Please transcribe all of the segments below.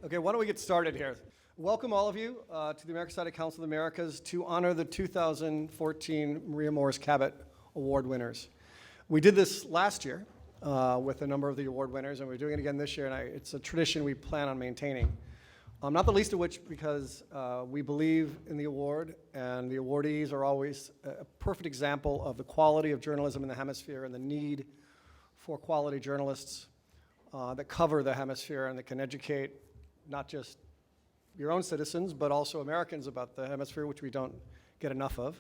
Okay, why don't we get started here? Welcome all of you to the American Society Council of the Americas to honor the 2014 Moors Cabot Award Winners. We did this last year with a number of the award winners, and we're doing it again this year, and it's a tradition we plan on maintaining. Not the least of which because we believe in the award, and the awardees are always a perfect example of the quality of journalism in the hemisphere and the need for quality journalists that cover the hemisphere and that can educate not just your own citizens, but also Americans about the hemisphere, which we don't get enough of,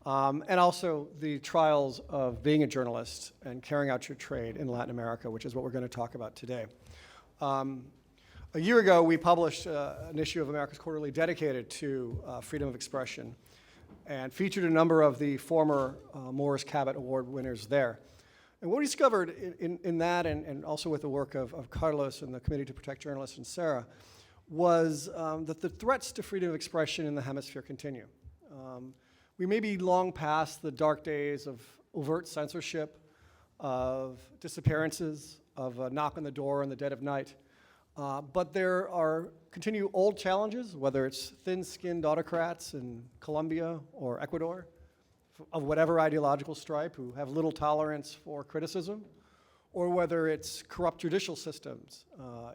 and also the trials of being a journalist and carrying out your trade in Latin America, which is what we're going to talk about today. A year ago, we published an issue of America's Quarterly dedicated to freedom of expression and featured a number of the former Moors Cabot Award winners there. And what we discovered in that, and also with the work of Carlos and the Committee to Protect Journalists and Sarah, was that the threats to freedom of expression in the hemisphere continue. We may be long past the dark days of overt censorship, of disappearances, of a knock on the door in the dead of night, but there are continue old challenges, whether it's thin-skinned autocrats in Colombia or Ecuador, of whatever ideological stripe, who have little tolerance for criticism, or whether it's corrupt judicial systems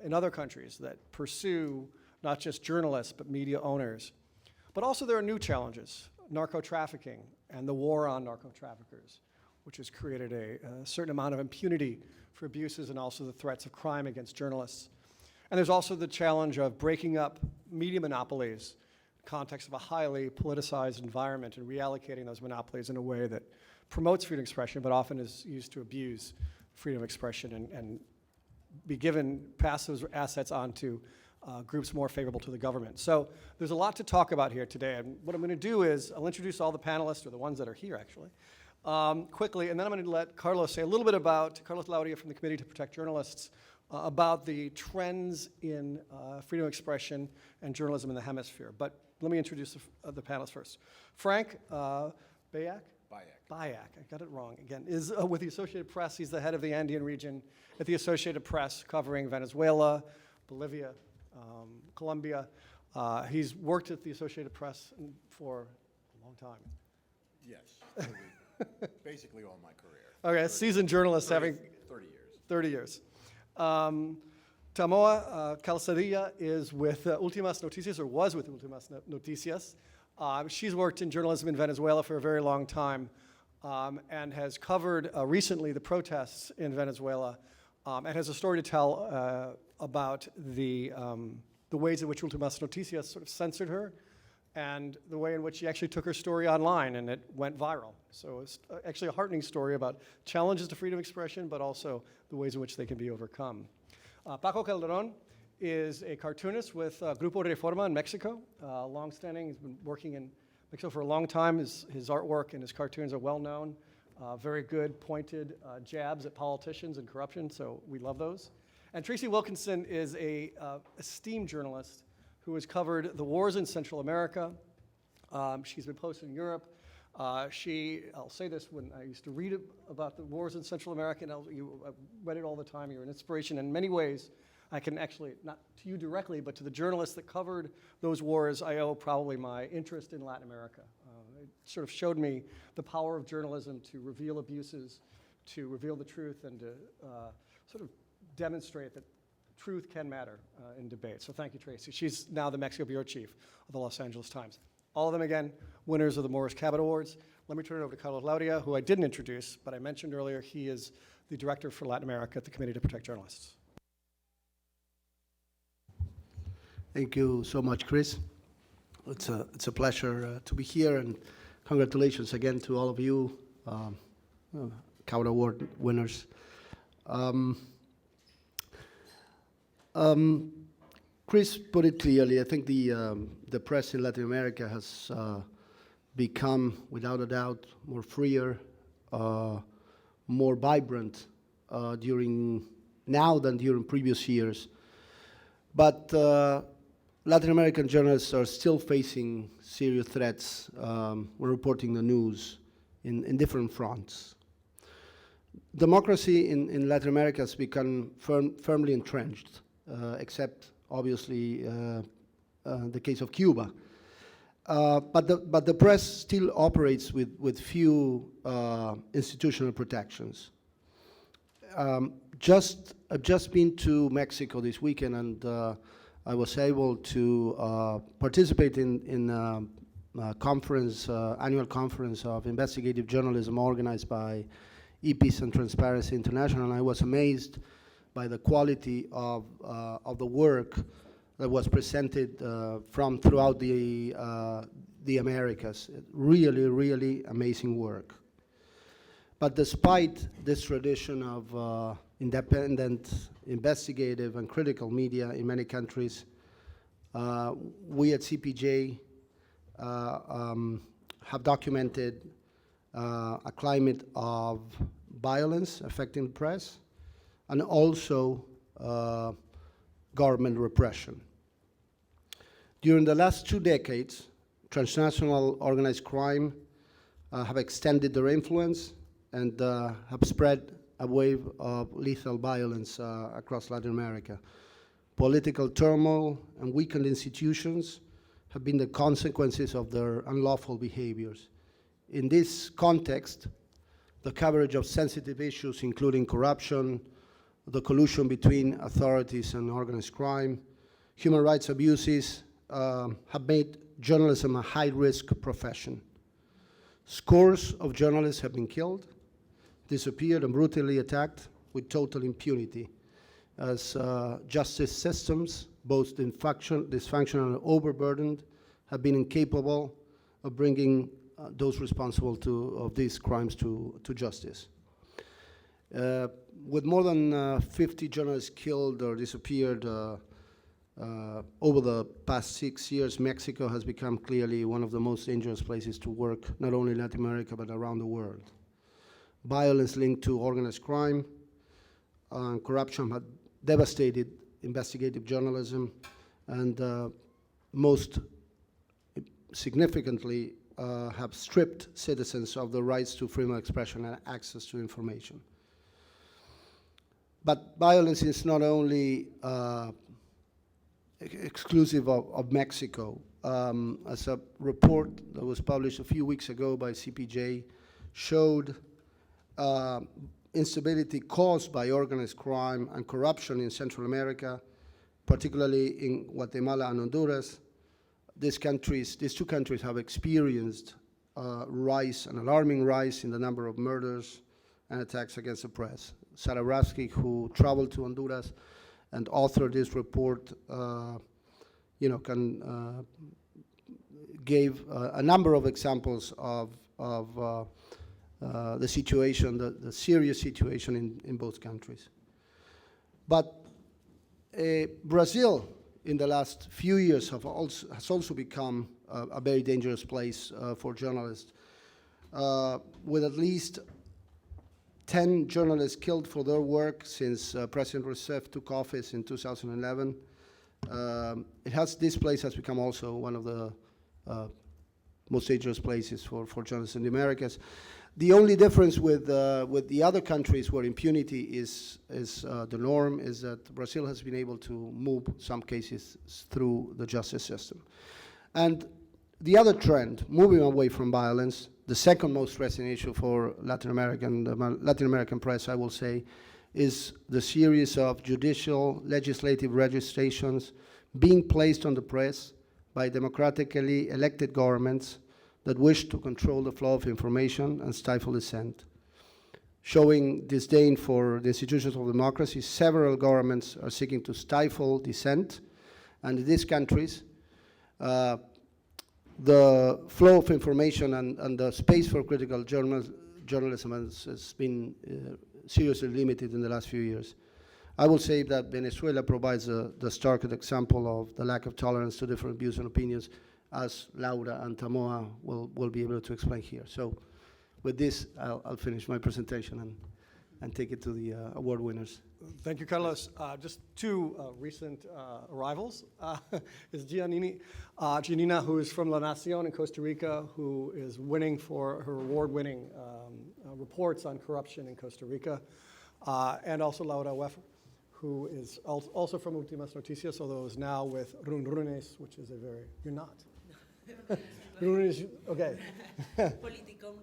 in other countries that pursue not just journalists, but media owners. But also there are new challenges, narco-trafficking and the war on narco-traffickers, which has created a certain amount of impunity for abuses and also the threats of crime against journalists. And there's also the challenge of breaking up media monopolies in the context of a highly politicized environment and reallocating those monopolies in a way that promotes freedom of expression, but often is used to abuse freedom of expression and pass those assets on to groups more favorable to the government. So there's a lot to talk about here today. And what I'm going to do is I'll introduce all the panelists, or the ones that are here actually, quickly, and then I'm going to let Carlos say a little bit about, Carlos Lauria from the Committee to Protect Journalists, about the trends in freedom of expression and journalism in the hemisphere. But let me introduce the panelists first. Frank Bajak? Bajak, I got it wrong again, is with the Associated Press. He's the head of the Andean region at the Associated Press, covering Venezuela, Bolivia, Colombia. He's worked at the Associated Press for a long time. Yes, basically all my career. Okay, seasoned journalist 30 having 30 years. Tamoa Calzadilla is with Últimas Noticias, or was with Últimas Noticias. She's worked in journalism in Venezuela for a very long time and has covered recently the protests in Venezuela and has a story to tell about the ways in which Últimas Noticias sort of censored her and the way in which she actually took her story online and it went viral. So it's actually a heartening story about challenges to freedom of expression, but also the ways in which they can be overcome. Paco Calderon is a cartoonist with Grupo Reforma in Mexico, long-standing. He's been working in Mexico for a long time. His artwork and his cartoons are well known. Very good, pointed jabs at politicians and corruption, so we love those. And Tracy Wilkinson is a esteemed journalist who has covered the wars in Central America. She's been posted in Europe. I'll say this, when I used to read about the wars in Central America, and I read it all the time. You're an inspiration in many ways. I can actually, not to you directly, but to the journalists that covered those wars, I owe probably my interest in Latin America. It sort of showed me the power of journalism to reveal abuses, to reveal the truth, and to sort of demonstrate that truth can matter in debate. So thank you, Tracy. She's now the Mexico Bureau Chief of the Los Angeles Times. All of them, again, winners of the Moors Cabot Awards. Let me turn it over to Carlos Lauria, who I didn't introduce, but I mentioned earlier he is the Director for Latin America at the Committee to Protect Journalists. Thank you so much, Chris. It's a pleasure to be here, and congratulations again to all of you, Cabot Award winners. Chris put it clearly. I think the press in Latin America has become, without a doubt, more freer, more vibrant now than during previous years. But Latin American journalists are still facing serious threats when reporting the news in different fronts. Democracy in Latin America has become firmly entrenched, except obviously the case of Cuba. But the press still operates with few institutional protections. I've just been to Mexico this weekend, and I was able to participate in a conference, annual conference of investigative journalism organized by Peace and Transparency International, and I was amazed by the quality of the work that was presented from throughout the Americas. Really, really amazing work. But despite this tradition of independent, investigative, and critical media in many countries, we at CPJ have documented a climate of violence affecting the press, and also government repression. During the last 2 decades, transnational organized crime have extended their influence and have spread a wave of lethal violence across Latin America. Political turmoil and weakened institutions have been the consequences of their unlawful behaviors. In this context, the coverage of sensitive issues, including corruption, the collusion between authorities and organized crime, human rights abuses, have made journalism a high-risk profession. Scores of journalists have been killed, disappeared, and brutally attacked with total impunity, as justice systems, both dysfunctional and overburdened, have been incapable of bringing those responsible of these crimes to justice. With more than 50 journalists killed or disappeared over the past 6 years, Mexico has become clearly one of the most dangerous places to work, not only in Latin America, but around the world. Violence linked to organized crime and corruption have devastated investigative journalism, and most significantly have stripped citizens of the rights to freedom of expression and access to information. But violence is not only exclusive of Mexico. As a report that was published a few weeks ago by CPJ showed instability caused by organized crime and corruption in Central America, particularly in Guatemala and Honduras. These two countries have experienced an alarming rise in the number of murders and attacks against the press. Sarah Rasky, who traveled to Honduras and authored this report, gave a number of examples of the situation, the serious situation in both countries. But Brazil, in the last few years, has also become a very dangerous place for journalists, with at least 10 journalists killed for their work since President Rousseff took office in 2011. This place has become also one of the most dangerous places for journalists in the Americas. The only difference with the other countries where impunity is the norm is that Brazil has been able to move some cases through the justice system. And the other trend, moving away from violence, the second most pressing issue for the Latin American press, I will say, is the series of judicial legislative registrations being placed on the press by democratically elected governments that wish to control the flow of information and stifle dissent. Showing disdain for the institutions of democracy, several governments are seeking to stifle dissent, and in these countries, the flow of information and the space for critical journalism has been seriously limited in the last few years. I will say that Venezuela provides the starkest example of the lack of tolerance to different views and opinions, as Lauria and Tamoa will be able to explain here. So with this, I'll finish my presentation and take it to the award winners. Thank you, Carlos. Just two recent arrivals is Giannina, who is from La Nación in Costa Rica, who is winning for her award-winning reports on corruption in Costa Rica, and also Lauria Weffer, who is also from Últimas Noticias, although is now with Runrunes, which is you're not. Runrunes, okay.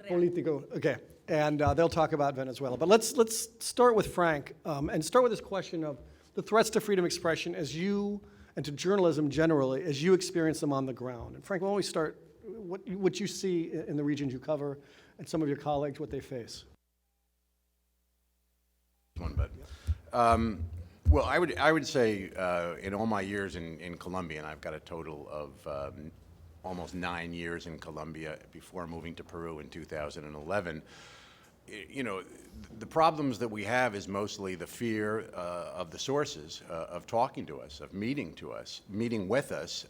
Politico, okay. And they'll talk about Venezuela. But let's start with Frank, and start with this question of the threats to freedom of expression as you, and to journalism generally, as you experience them on the ground. And Frank, why don't we start, what you see in the regions you cover, and some of your colleagues, what they face? Well, I would say in all my years in Colombia, and I've got a total of almost 9 years in Colombia before moving to Peru in 2011, you know, the problems that we have is mostly the fear of the sources of talking to us, of meeting with us,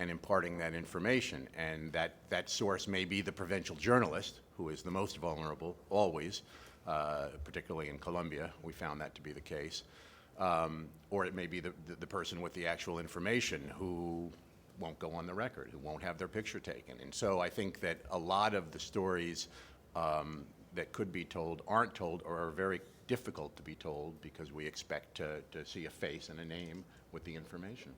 and imparting that information. And that source may be the provincial journalist, who is the most vulnerable, always, particularly in Colombia. We found that to be the case. Or it may be the person with the actual information who won't go on the record, who won't have their picture taken. And so I think that a lot of the stories that could be told aren't told, or are very difficult to be told, because we expect to see a face and a name with the information.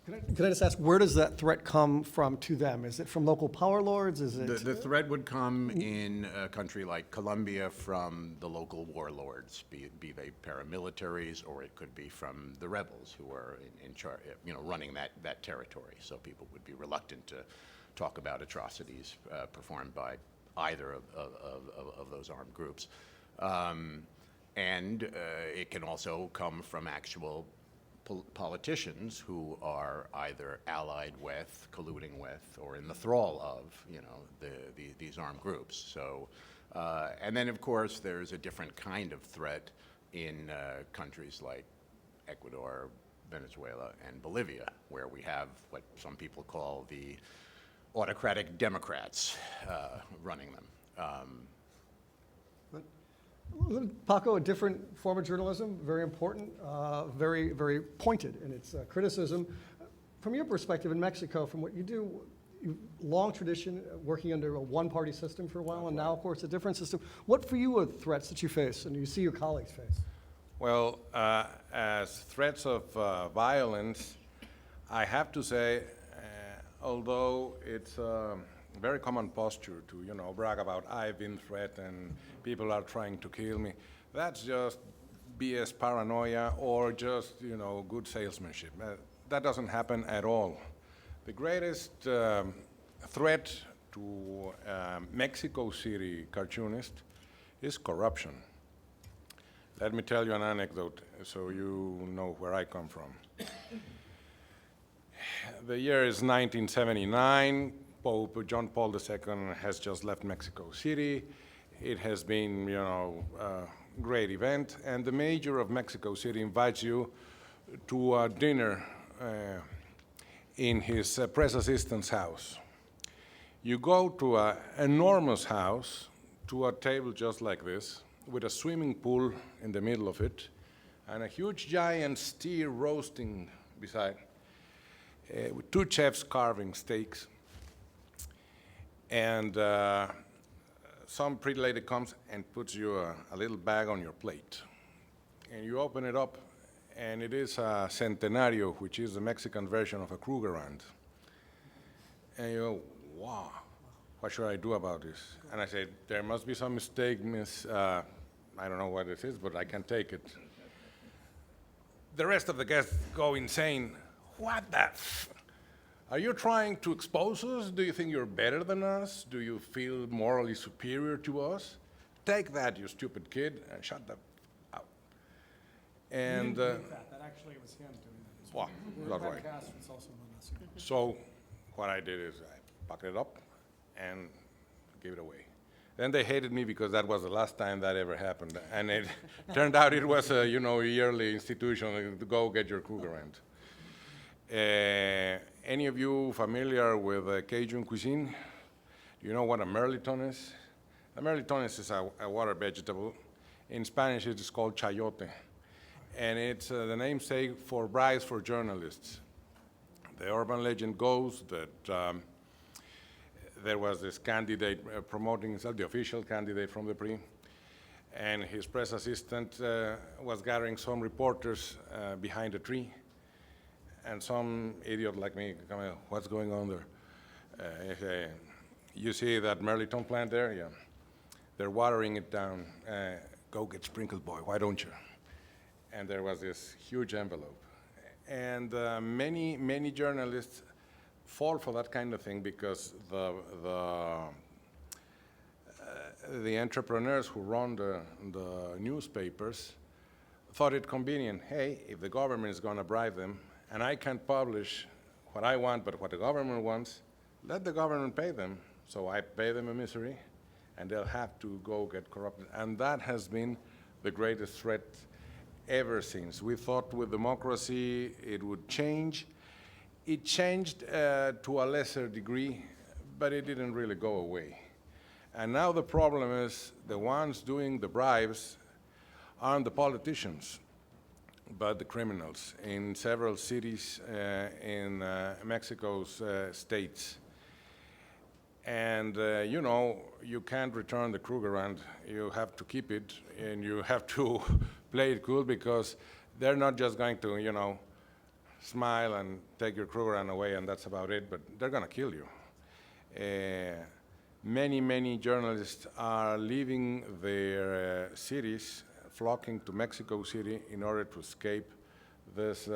Can I just ask, where does that threat come from to them? Is it from local power lords? Is it? The threat would come in a country like Colombia from the local warlords, be they paramilitaries, or it could be from the rebels who are in charge, you know, running that territory. So people would be reluctant to talk about atrocities performed by either of those armed groups. And it can also come from actual politicians who are either allied with, colluding with, or in the thrall of, you know, these armed groups. So, and then of course there's a different kind of threat in countries like Ecuador, Venezuela, and Bolivia, where we have what some people call the autocratic Democrats running them. Paco, a different form of journalism, very important, very, very pointed in its criticism. From your perspective in Mexico, from what you do, long tradition working under a one-party system for a while, and now, of course, a different system. What for you are threats that you face and you see your colleagues face? Well, as threats of violence, I have to say, although it's a very common posture to, you know, brag about I've been threatened, people are trying to kill me, that's just BS paranoia or just, you know, good salesmanship. That doesn't happen at all. The greatest threat to Mexico City cartoonist is corruption. Let me tell you an anecdote so you know where I come from. The year is 1979. Pope John Paul II has just left Mexico City. It has been, you know, a great event, and the mayor of Mexico City invites you to a dinner in his press assistant's house. You go to an enormous house, to a table just like this, with a swimming pool in the middle of it, and a huge giant steer roasting beside, with two chefs carving steaks. And some pretty lady comes and puts you a little bag on your plate. And you open it up, and it is a Centenario, which is the Mexican version of a Krugerrand. And you go, wow, what should I do about this? And I said, there must be some mistake, miss. I don't know what it is, but I can take it. The rest of the guests go insane. What the Are you trying to expose us? Do you think you're better than us? Do you feel morally superior to us? Take that, you stupid kid, and shut the out. And that actually was him doing that. wow, not right. So what I did is I packed it up and gave it away. Then they hated me because that was the last time that ever happened, and it turned out it was a, you know, yearly institution to go get your Krugerrand. Any of you familiar with Cajun cuisine? Do you know what a merliton is? A merliton is a water vegetable. In Spanish, it is called chayote. And it's the namesake for bribes for journalists. The urban legend goes that there was this candidate promoting himself, the official candidate from the PRI, and his press assistant was gathering some reporters behind a tree, and some idiot like me, coming, what's going on there? You see that Merliton plant there? Yeah. They're watering it down. Go get sprinkled, boy, why don't you? And there was this huge envelope. And many journalists fall for that kind of thing because the entrepreneurs who run the newspapers thought it convenient, hey, if the government is going to bribe them, and I can't publish what I want, but what the government wants, let the government pay them. So I pay them a misery, and they'll have to go get corrupted. And that has been the greatest threat ever since. We thought with democracy it would change. It changed to a lesser degree, but it didn't really go away. And now the problem is the ones doing the bribes aren't the politicians, but the criminals in several cities in Mexico's states. And you know, you can't return the Krugerrand. You have to keep it, and you have to play it cool, because they're not just going to, you know, smile and take your Krugerrand away and that's about it, but they're going to kill you. Many journalists are leaving their cities, flocking to Mexico City in order to escape this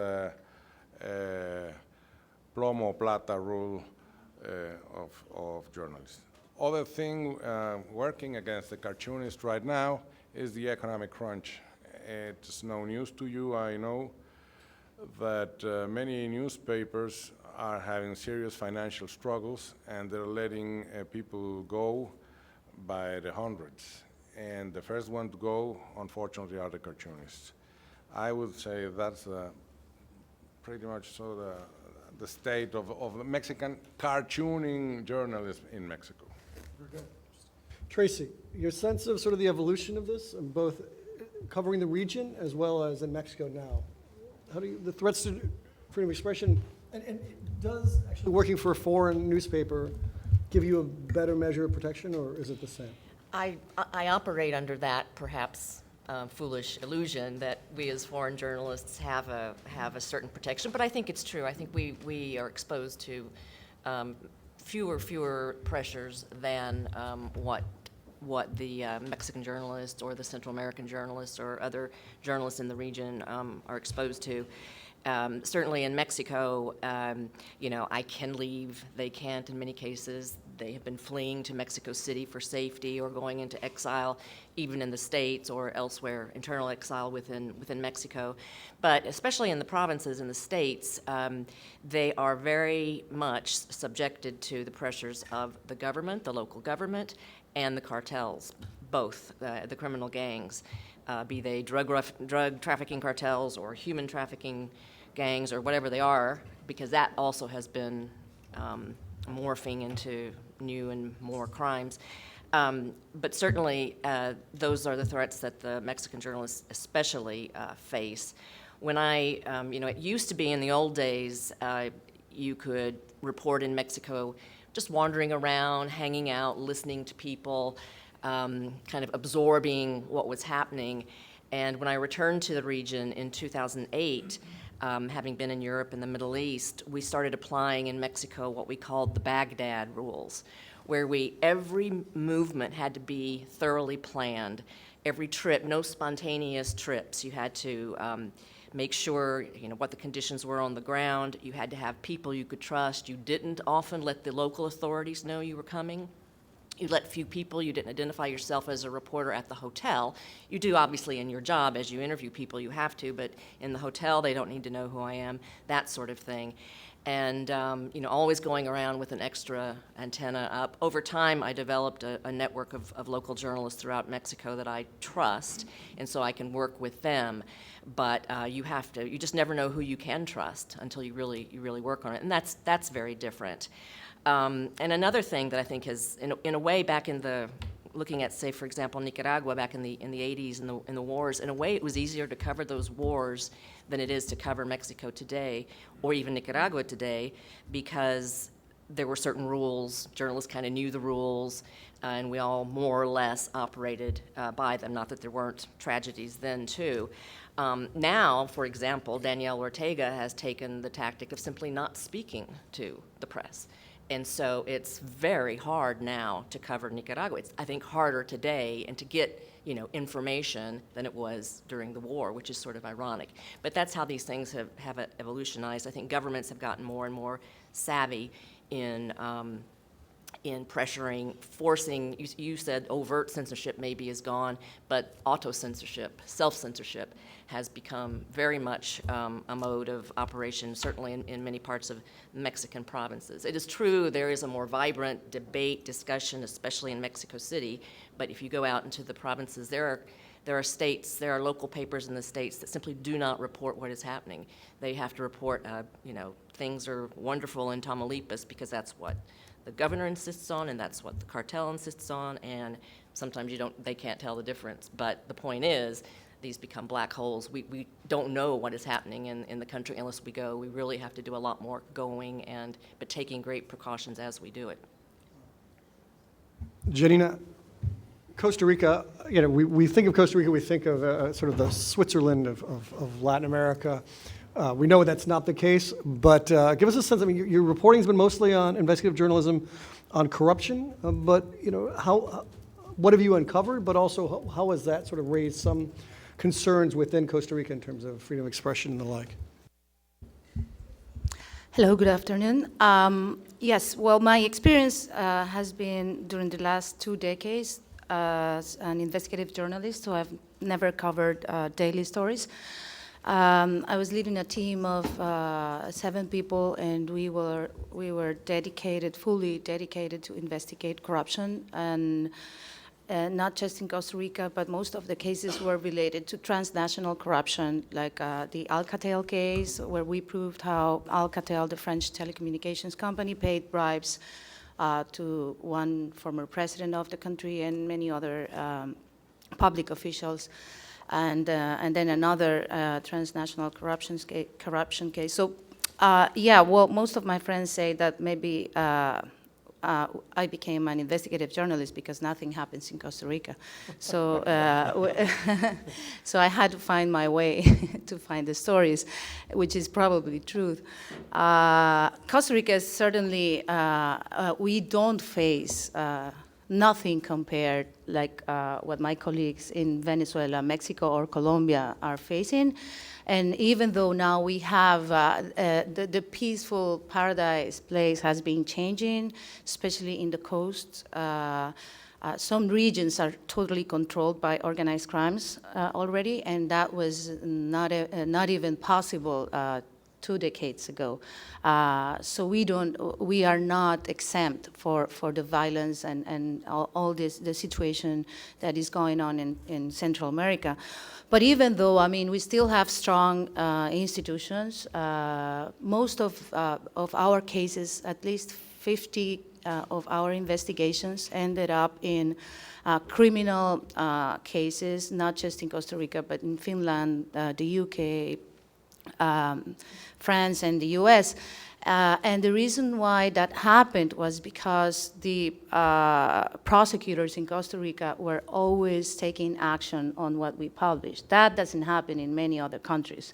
plomo plata rule of journalists. Other thing working against the cartoonists right now is the economic crunch. It's no news to you, I know, that many newspapers are having serious financial struggles, and they're letting people go by the hundreds. And the first one to go, unfortunately, are the cartoonists. I would say that's pretty much so the state of the Mexican cartooning journalism in Mexico. Tracy, your sense of sort of the evolution of this, and both covering the region as well as in Mexico now. How do you, the threats to freedom of expression, and does actually working for a foreign newspaper give you a better measure of protection, or is it the same? I operate under that perhaps foolish illusion that we as foreign journalists have a certain protection, but I think it's true. I think we are exposed to fewer pressures than what the Mexican journalists or the Central American journalists or other journalists in the region are exposed to. Certainly in Mexico, you know, I can leave, they can't in many cases. They have been fleeing to Mexico City for safety or going into exile, even in the States or elsewhere, internal exile within Mexico. But especially in the provinces, in the States, they are very much subjected to the pressures of the government, the local government, and the cartels, both the criminal gangs, be they drug trafficking cartels or human trafficking gangs or whatever they are, because that also has been morphing into new and more crimes. But certainly, those are the threats that the Mexican journalists especially face. When you know, it used to be in the old days, you could report in Mexico just wandering around, hanging out, listening to people, kind of absorbing what was happening. And when I returned to the region in 2008, having been in Europe and the Middle East, we started applying in Mexico what we called the Baghdad rules, where every movement had to be thoroughly planned. Every trip, no spontaneous trips. You had to make sure, you know, what the conditions were on the ground. You had to have people you could trust. You didn't often let the local authorities know you were coming. You let few people, you didn't identify yourself as a reporter at the hotel. You do, obviously, in your job. As you interview people, you have to, but in the hotel, they don't need to know who I am, that sort of thing. And, you know, always going around with an extra antenna up. Over time, I developed a network of local journalists throughout Mexico that I trust, and so I can work with them. But you just never know who you can trust until you really work on it, and that's very different. And another thing that I think is, in a way, back in the, looking at, say, for example, Nicaragua back in the 80s in the wars, in a way it was easier to cover those wars than it is to cover Mexico today, or even Nicaragua today, because there were certain rules, journalists kind of knew the rules, and we all more or less operated by them, not that there weren't tragedies then too. Now, for example, Daniel Ortega has taken the tactic of simply not speaking to the press. And so it's very hard now to cover Nicaragua. It's, I think, harder today and to get, you know, information than it was during the war, which is sort of ironic. But that's how these things have evolutionized. I think governments have gotten more and more savvy in pressuring, forcing, you said overt censorship maybe is gone, but auto-censorship, self-censorship has become very much a mode of operation, certainly in many parts of Mexican provinces. It is true there is a more vibrant debate, discussion, especially in Mexico City, but if you go out into the provinces, there are states, there are local papers in the states that simply do not report what is happening. They have to report, you know, things are wonderful in Tamaulipas because that's what the governor insists on, and that's what the cartel insists on, and sometimes they can't tell the difference. But the point is, these become black holes. We don't know what is happening in the country unless we go. We really have to do a lot more going, but taking great precautions as we do it. Giannina, Costa Rica, you know, we think of Costa Rica, we think of sort of the Switzerland of Latin America. We know that's not the case, but give us a sense. I mean, your reporting has been mostly on investigative journalism, on corruption, but you know, what have you uncovered? But also, how has that sort of raised some concerns within Costa Rica in terms of freedom of expression and the like? Hello, good afternoon. Yes, well, my experience has been during the last 2 decades as an investigative journalist, so I've never covered daily stories. I was leading a team of 7 people, and we were fully dedicated to investigate corruption, and not just in Costa Rica, but most of the cases were related to transnational corruption, like the Alcatel case, where we proved how Alcatel, the French telecommunications company, paid bribes to one former president of the country and many other public officials. And then another transnational corruption case. So, yeah, well, most of my friends say that maybe I became an investigative journalist because nothing happens in Costa Rica. So, so I had to find my way to find the stories, which is probably truth. Costa Rica is certainly, we don't face nothing compared like what my colleagues in Venezuela, Mexico, or Colombia are facing. And even though now we have the peaceful paradise place has been changing, especially in the coast, some regions are totally controlled by organized crimes already, and that was not even possible 2 decades ago. So we are not exempt for the violence and all this, the situation that is going on in Central America. But even though, I mean, we still have strong institutions, most of our cases, at least 50 of our investigations ended up in criminal cases, not just in Costa Rica, but in Finland, the UK, France, and the US. And the reason why that happened was because the prosecutors in Costa Rica were always taking action on what we published. That doesn't happen in many other countries.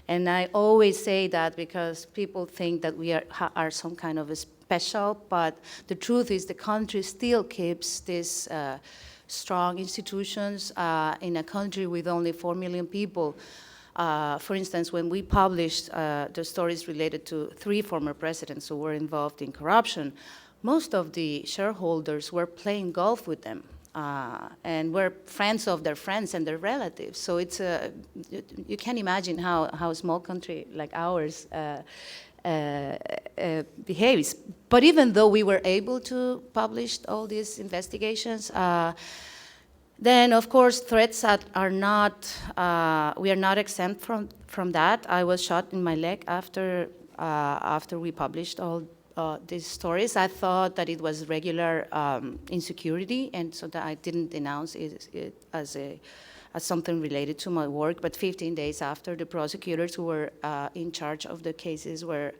And I always say that because people think that we are some kind of a special, but the truth is the country still keeps these strong institutions in a country with only 4 million people. For instance, when we published the stories related to 3 former presidents who were involved in corruption, most of the shareholders were playing golf with them and were friends of their friends and their relatives. So it's you can imagine how a small country like ours behaves. But even though we were able to publish all these investigations, then, of course, threats are not, we are not exempt from that. I was shot in my leg after we published all these stories. I thought that it was regular insecurity, and so that I didn't denounce it as as something related to my work, but 15 days after, the prosecutors who were in charge of the cases were,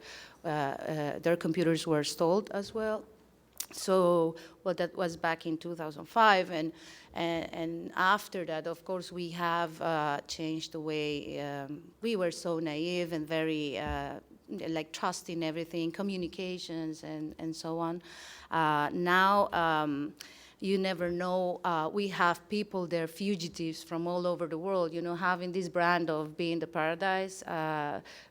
their computers were stolen as well. So, well, that was back in 2005, and after that, of course, we have changed the way we were so naive and very like trusting everything, communications, and so on. Now, you never know. We have people, they're fugitives from all over the world, you know, having this brand of being the paradise.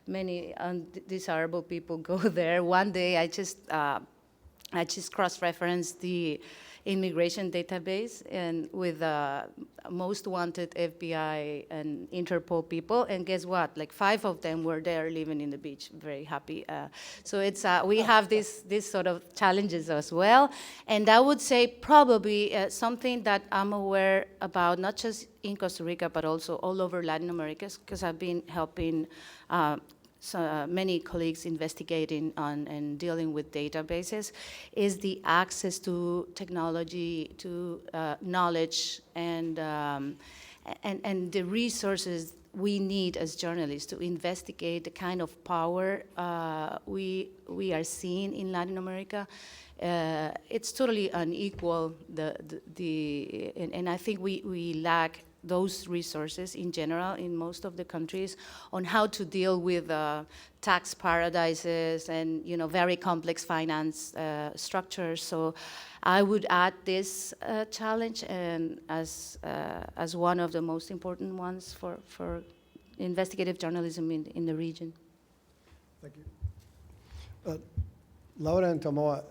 Many undesirable people go there. One day, I just cross-referenced the immigration database and with most wanted FBI and Interpol people, and guess what? Like 5 of them were there living in the beach, very happy. So it's we have this sort of challenges as well, and I would say probably something that I'm aware about, not just in Costa Rica but also all over Latin America, because I've been helping so many colleagues investigating on and dealing with databases, is the access to technology, to knowledge, and the resources we need as journalists to investigate the kind of power we are seeing in Latin America. It's totally unequal, and I think we lack those resources in general in most of the countries on how to deal with tax paradises and, you know, very complex finance structures. So I would add this challenge and as one of the most important ones for investigative journalism in the region. Thank you. Lauria and Tamoa,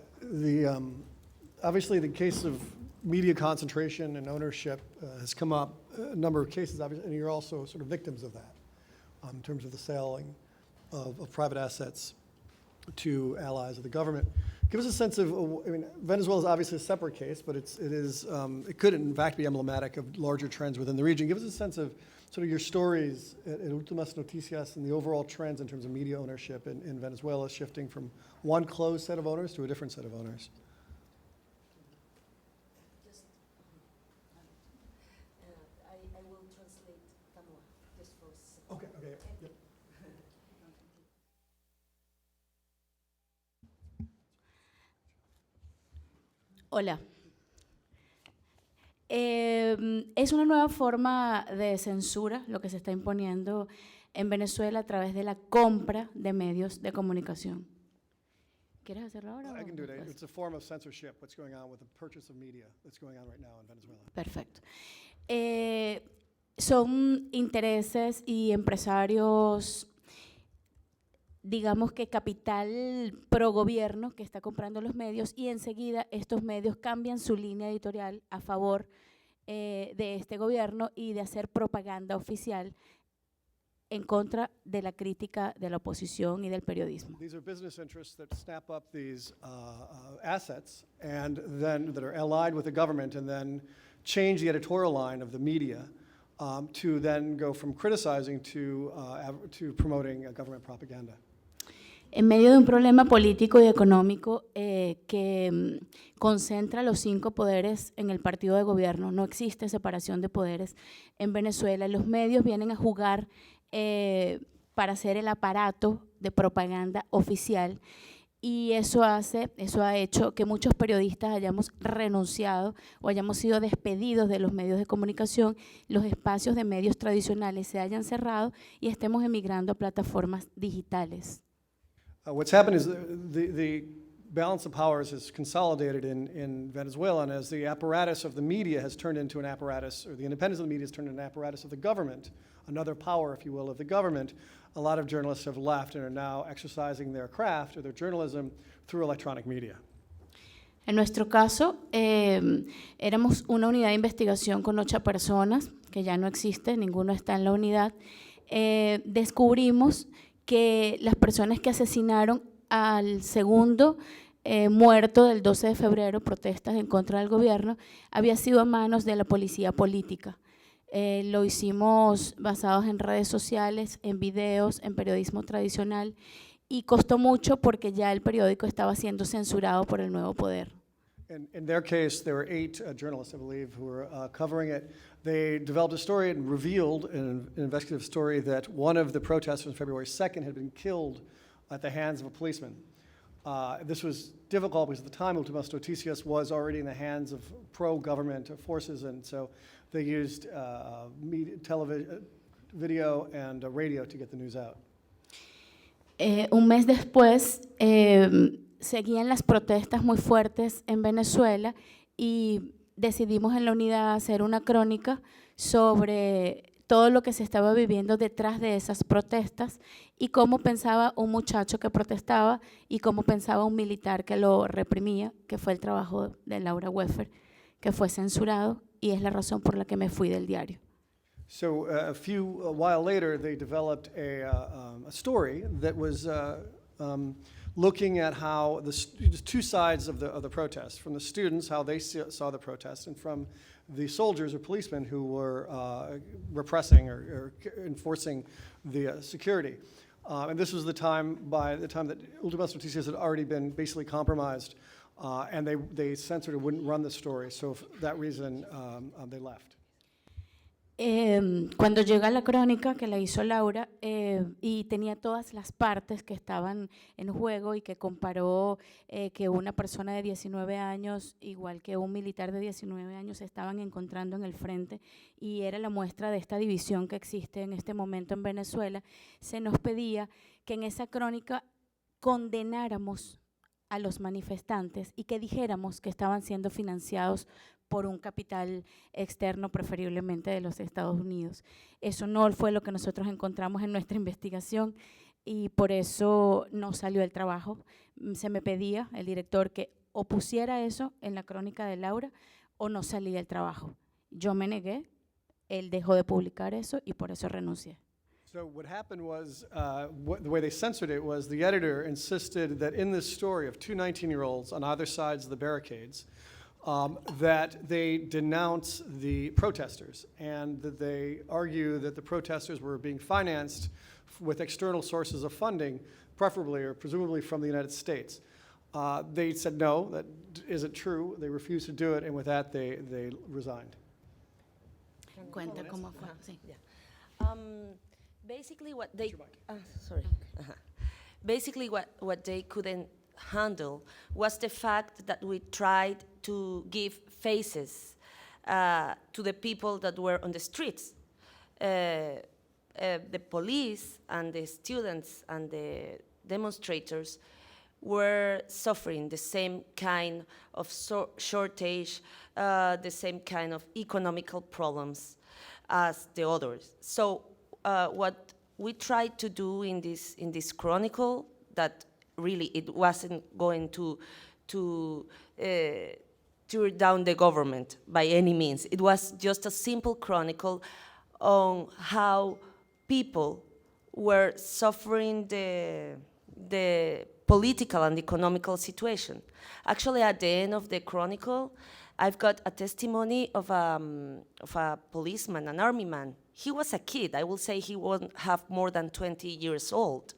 obviously the case of media concentration and ownership has come up a number of cases, obviously, and you're also sort of victims of that in terms of the selling of private assets to allies of the government. Give us a sense of, I mean, Venezuela is obviously a separate case, but it could in fact be emblematic of larger trends within the region. Give us a sense of sort of your stories at Últimas Noticias and the overall trends in terms of media ownership in Venezuela, shifting from one closed set of owners to a different set of owners. I will translate Tamoa just for a second. Okay, yep. Hola. Es una nueva forma de censura lo que se está imponiendo en Venezuela a través de la compra de medios de comunicación. ¿Quieres hacerlo ahora? I can do it. It's a form of censorship, what's going on with the purchase of media that's going on right now in Venezuela. Perfecto. Son intereses y empresarios, digamos que capital pro gobierno que está comprando los medios, y enseguida estos medios cambian su línea editorial a favor de este gobierno y de hacer propaganda oficial en contra de la crítica de la oposición y del periodismo. These are business interests that snap up these assets and then that are allied with the government and then change the editorial line of the media to then go from criticizing to promoting government propaganda. En medio de un problema político y económico que concentra los 5 poderes en el partido de gobierno, no existe separación de poderes en Venezuela. Los medios vienen a jugar para hacer el aparato de propaganda oficial, y eso ha hecho que muchos periodistas hayamos renunciado o hayamos sido despedidos de los medios de comunicación, los espacios de medios tradicionales se hayan cerrado y estemos emigrando a plataformas digitales. What's happened is the balance of powers is consolidated in Venezuela, and as the apparatus of the media has turned into an apparatus, or the independence of the media has turned into an apparatus of the government, another power, if you will, of the government, a lot of journalists have left and are now exercising their craft or their journalism through electronic media. En nuestro caso, éramos una unidad de investigación con 8 personas, que ya no existe, ninguno está en la unidad. Descubrimos que las personas que asesinaron al segundo muerto del 12 de febrero, protestas en contra del gobierno, había sido a manos de la policía política. Lo hicimos basados en redes sociales, en videos, en periodismo tradicional, y costó mucho porque ya el periódico estaba siendo censurado por el nuevo poder. In their case, there were 8 journalists, I believe, who were covering it. They developed a story and revealed an investigative story that one of the protesters on February 2nd had been killed at the hands of a policeman. This was difficult because at the time, Últimas Noticias was already in the hands of pro-government forces, and so they used television, video, and radio to get the news out. Un mes después, seguían las protestas muy fuertes en Venezuela y decidimos en la unidad hacer una crónica sobre todo lo que se estaba viviendo detrás de esas protestas y cómo pensaba un muchacho que protestaba y cómo pensaba un militar que lo reprimía, que fue el trabajo de Lauria Weffer, que fue censurado y es la razón por la que me fui del diario. So a while later, they developed a story that was looking at how the two sides of the protest, from the students, how they saw the protest, and from the soldiers or policemen who were repressing or enforcing the security. And this was by the time that Últimas Noticias had already been basically compromised, and they censored and wouldn't run the story. So for that reason, they left. Cuando llega la crónica que la hizo Laura y tenía todas las partes que estaban en juego y que comparó que una persona de 19 años, igual que un militar de 19 años, se estaban encontrando en el frente y era la muestra de esta división que existe en este momento en Venezuela, se nos pedía que en esa crónica condenáramos a los manifestantes y que dijéramos que estaban siendo financiados por un capital externo, preferiblemente de los Estados Unidos. Eso no fue lo que nosotros encontramos en nuestra investigación y por eso no salió el trabajo. Se me pedía el director que o pusiera eso en la crónica de Laura o no salía el trabajo. Yo me negué, él dejó de publicar eso y por eso renuncié. So what happened was, the way they censored it was the editor insisted that in this story of 2 19-year-olds on either sides of the barricades, that they denounce the protesters and that they argue that the protesters were being financed with external sources of funding, preferably or presumably from the United States. They said no, that isn't true. They refused to do it, and with that, they resigned. Cuenta cómo fue. Sí. Basically, what they basically what they couldn't handle was the fact that we tried to give faces to the people that were on the streets. The police and the students and the demonstrators were suffering the same kind of shortage, the same kind of economical problems as the others. So what we tried to do in this chronicle, that really it wasn't going to tear down the government by any means. It was just a simple chronicle on how people were suffering the political and economical situation. Actually, at the end of the chronicle, I've got a testimony of a policeman, an army man. He was a kid. I will say he won't have more than 20 years old.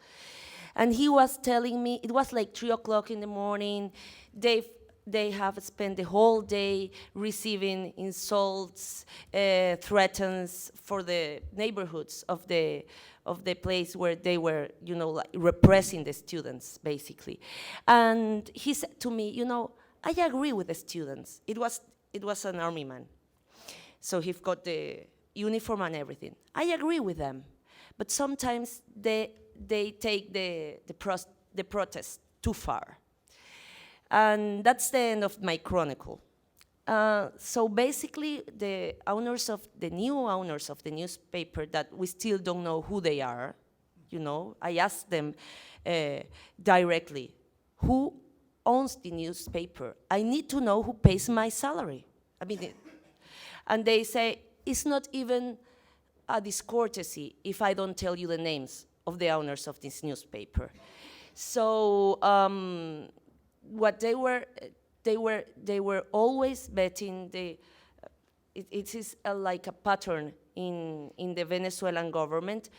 And he was telling me, it was like 3 o'clock in the morning. They have spent the whole day receiving insults, threats for the neighborhoods of the place where they were, like repressing the students, basically. And he said to me, I agree with the students. It was an army man. So he's got the uniform and everything. I agree with them. But sometimes they take the protest too far. And that's the end of my chronicle. So basically, the new owners of the newspaper, that we still don't know who they are, I asked them directly, who owns the newspaper? I need to know who pays my salary. And they say, it's not even a discourtesy if I don't tell you the names of the owners of this newspaper. So what they were always betting. It is like a pattern in the Venezuelan government.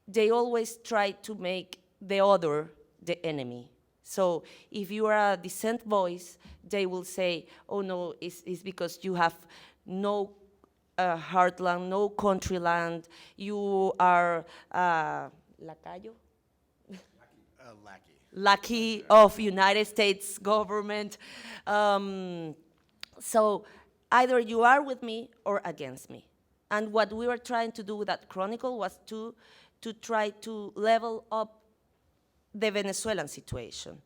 They always try to make the other the enemy. So if you are a dissent voice, they will say, oh no, it's because you have no heartland, no country land, you are lacayo? Lackey of United States government. So either you are with me or against me. And what we were trying to do with that chronicle was to try to level up the Venezuelan situation.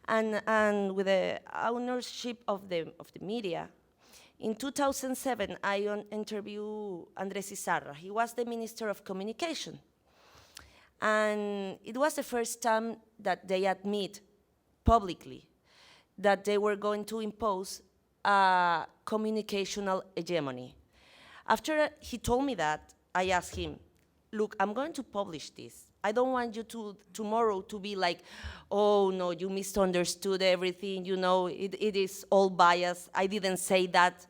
And with the ownership of the media, in 2007, I interviewed Andrés Izarra. He was the Minister of Communication. And it was the first time that they admit publicly that they were going to impose a communicational hegemony. After he told me that, I asked him, look, I'm going to publish this. I don't want you to tomorrow to be like, oh no, you misunderstood everything, you know, it is all biased. I didn't say that.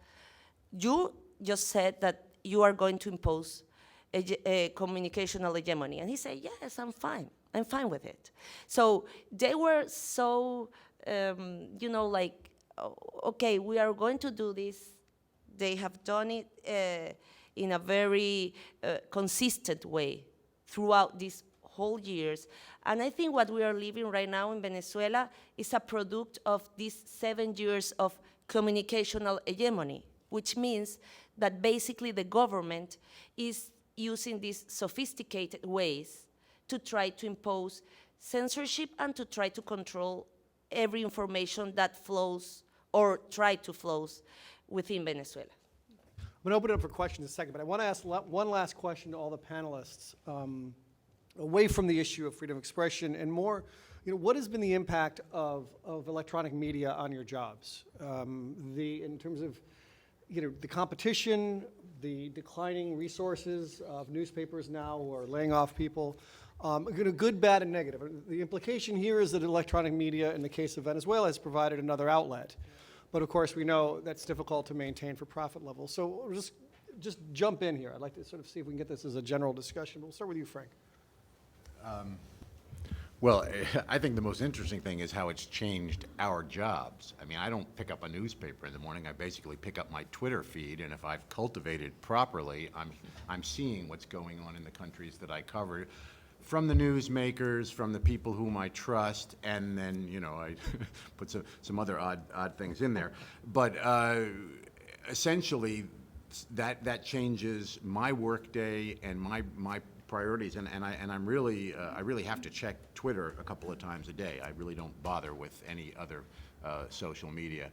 You just said that you are going to impose a communicational hegemony. And he said, yes, I'm fine with it. So they were so, you know, like, okay, we are going to do this. They have done it in a very consistent way throughout these whole years. And I think what we are living right now in Venezuela is a product of these 7 years of communicational hegemony, which means that basically the government is using these sophisticated ways to try to impose censorship and to try to control every information that flows or try to flows within Venezuela. I'm going to open it up for questions in a second, but I want to ask one last question to all the panelists, away from the issue of freedom of expression and more, you know, what has been the impact of electronic media on your jobs? In terms of, you know, the competition, the declining resources of newspapers now who are laying off people, you know, good, bad, and negative. The implication here is that electronic media, in the case of Venezuela, has provided another outlet. But of course, we know that's difficult to maintain for profit levels. So we'll just jump in here. I'd like to sort of see if we can get this as a general discussion. We'll start with you, Frank. Well, I think the most interesting thing is how it's changed our jobs. I mean, I don't pick up a newspaper in the morning. I basically pick up my Twitter feed, and if I've cultivated properly, I'm seeing what's going on in the countries that I cover, from the newsmakers, from the people whom I trust, and then, you know, I put some other odd things in there. But essentially, that changes my workday and my priorities, and I'm really I really have to check Twitter a couple of times a day. I really don't bother with any other social media.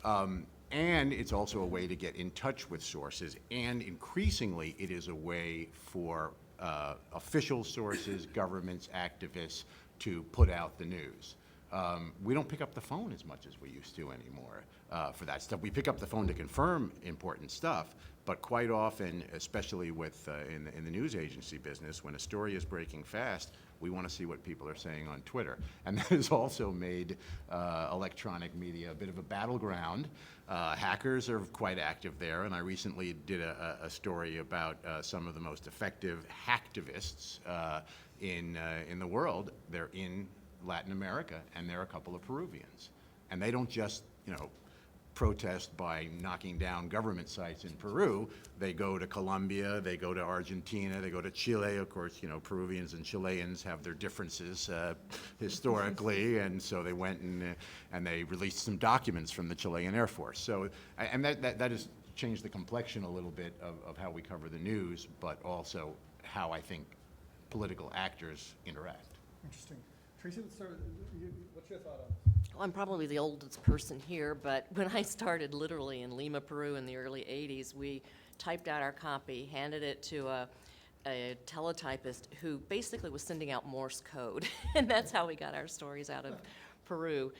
And it's also a way to get in touch with sources, and increasingly it is a way for official sources, governments, activists to put out the news. We don't pick up the phone as much as we used to anymore for that stuff. We pick up the phone to confirm important stuff, but quite often, especially with in the news agency business, when a story is breaking fast, we want to see what people are saying on Twitter. And that has also made electronic media a bit of a battleground. Hackers are quite active there, and I recently did a story about some of the most effective hacktivists in the world. They're in Latin America, and they're a couple of Peruvians. And they don't just, you know, protest by knocking down government sites in Peru. They go to Colombia, they go to Argentina, they go to Chile. Of course, you know, Peruvians and Chileans have their differences historically, and so they went and they released some documents from the Chilean Air Force. So, and that has changed the complexion a little bit of how we cover the news, but also how I think political actors interact. Interesting. Tracy, let's start with you. What's your thought on? Well, I'm probably the oldest person here, but when I started literally in Lima, Peru in the early 80s, we typed out our copy, handed it to a teletypist who basically was sending out Morse code, and that's how we got our stories out of Peru.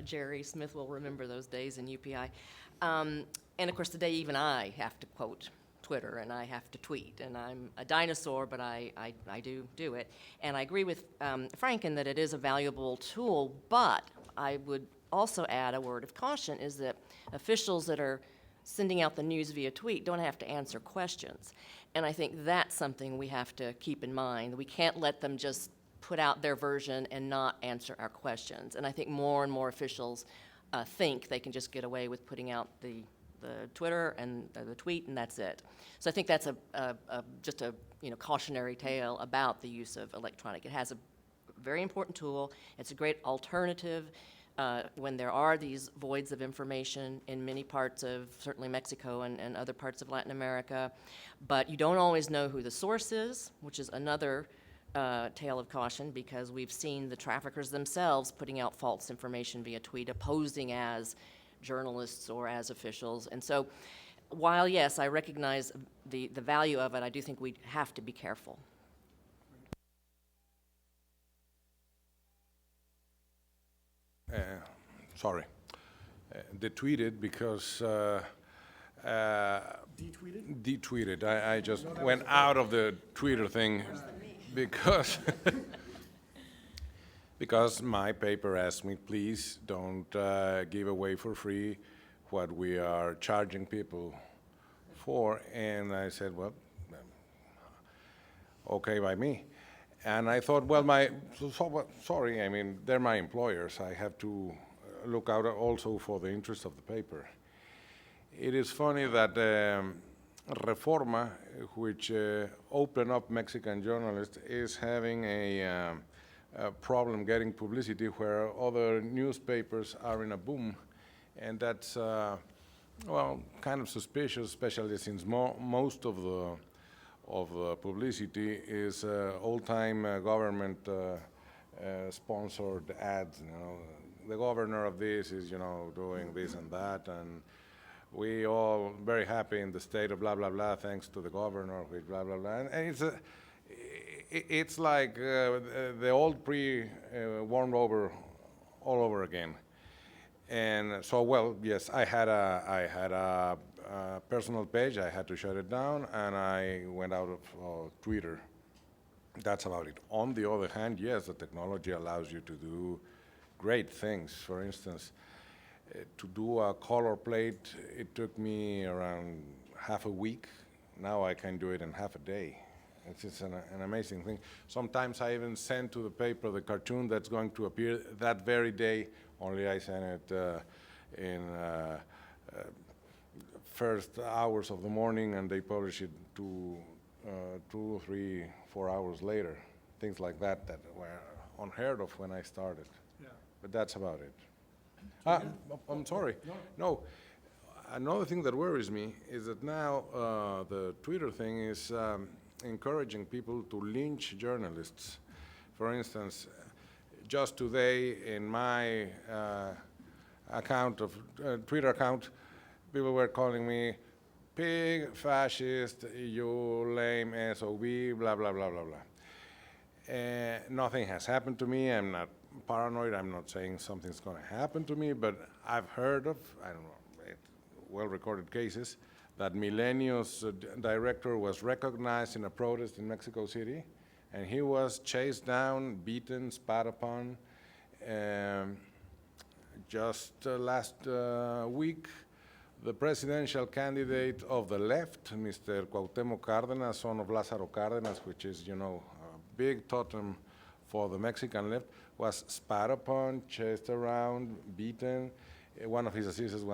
Jerry Smith will remember those days in UPI. And of course, today even I have to quote Twitter, and I have to tweet, and I'm a dinosaur, but I do it. And I agree with Frank in that it is a valuable tool, but I would also add a word of caution is that officials that are sending out the news via tweet don't have to answer questions. And I think that's something we have to keep in mind. We can't let them just put out their version and not answer our questions. And I think more and more officials think they can just get away with putting out the Twitter and the tweet, and that's it. So I think that's just a cautionary tale about the use of electronic. It has a very important tool. It's a great alternative when there are these voids of information in many parts of certainly Mexico and other parts of Latin America. But you don't always know who the source is, which is another tale of caution, because we've seen the traffickers themselves putting out false information via tweet, posing as journalists or as officials. And so while, yes, I recognize the value of it, I do think we have to be careful. Sorry. Detweeted because... Detweeted? Detweeted. I just went out of the Twitter thing because... because my paper asked me, please don't give away for free what we are charging people for. And I said, well, okay by me. And I thought, well, sorry, I mean, they're my employers. I have to look out also for the interest of the paper. It is funny that Reforma, which opened up Mexican journalists, is having a problem getting publicity where other newspapers are in a boom. And that's, well, kind of suspicious, especially since most of the publicity is old-time government sponsored ads. The governor of this is, doing this and that, and we all very happy in the state of blah blah blah thanks to the governor with blah blah blah. And it's like the old warmed over all over again. And so, well, yes, I had a personal page. I had to shut it down, and I went out of Twitter. That's about it. On the other hand, yes, the technology allows you to do great things. For instance, to do a color plate, it took me around half a week. Now I can do it in half a day. It's just an amazing thing. Sometimes I even send to the paper the cartoon that's going to appear that very day, only I send it in first hours of the morning, and they publish it 2, 3, 4 hours later. Things like that were unheard of when I started. Yeah. But that's about it. I'm sorry. No. Another thing that worries me is that now the Twitter thing is encouraging people to lynch journalists. For instance, just today in my Twitter account, people were calling me pig, fascist, you lame SOB, blah, blah, blah, blah, blah. Nothing has happened to me. I'm not paranoid. I'm not saying something's going to happen to me, but I've heard of, I don't know, well-recorded cases that Milenio's director was recognized in a protest in Mexico City, and he was chased down, beaten, spat upon. Just last week, the presidential candidate of the left, Mr. Cuauhtémoc Cárdenas, son of Lázaro Cárdenas, which is, a big totem for the Mexican left, was spat upon, chased around, beaten. One of his assistants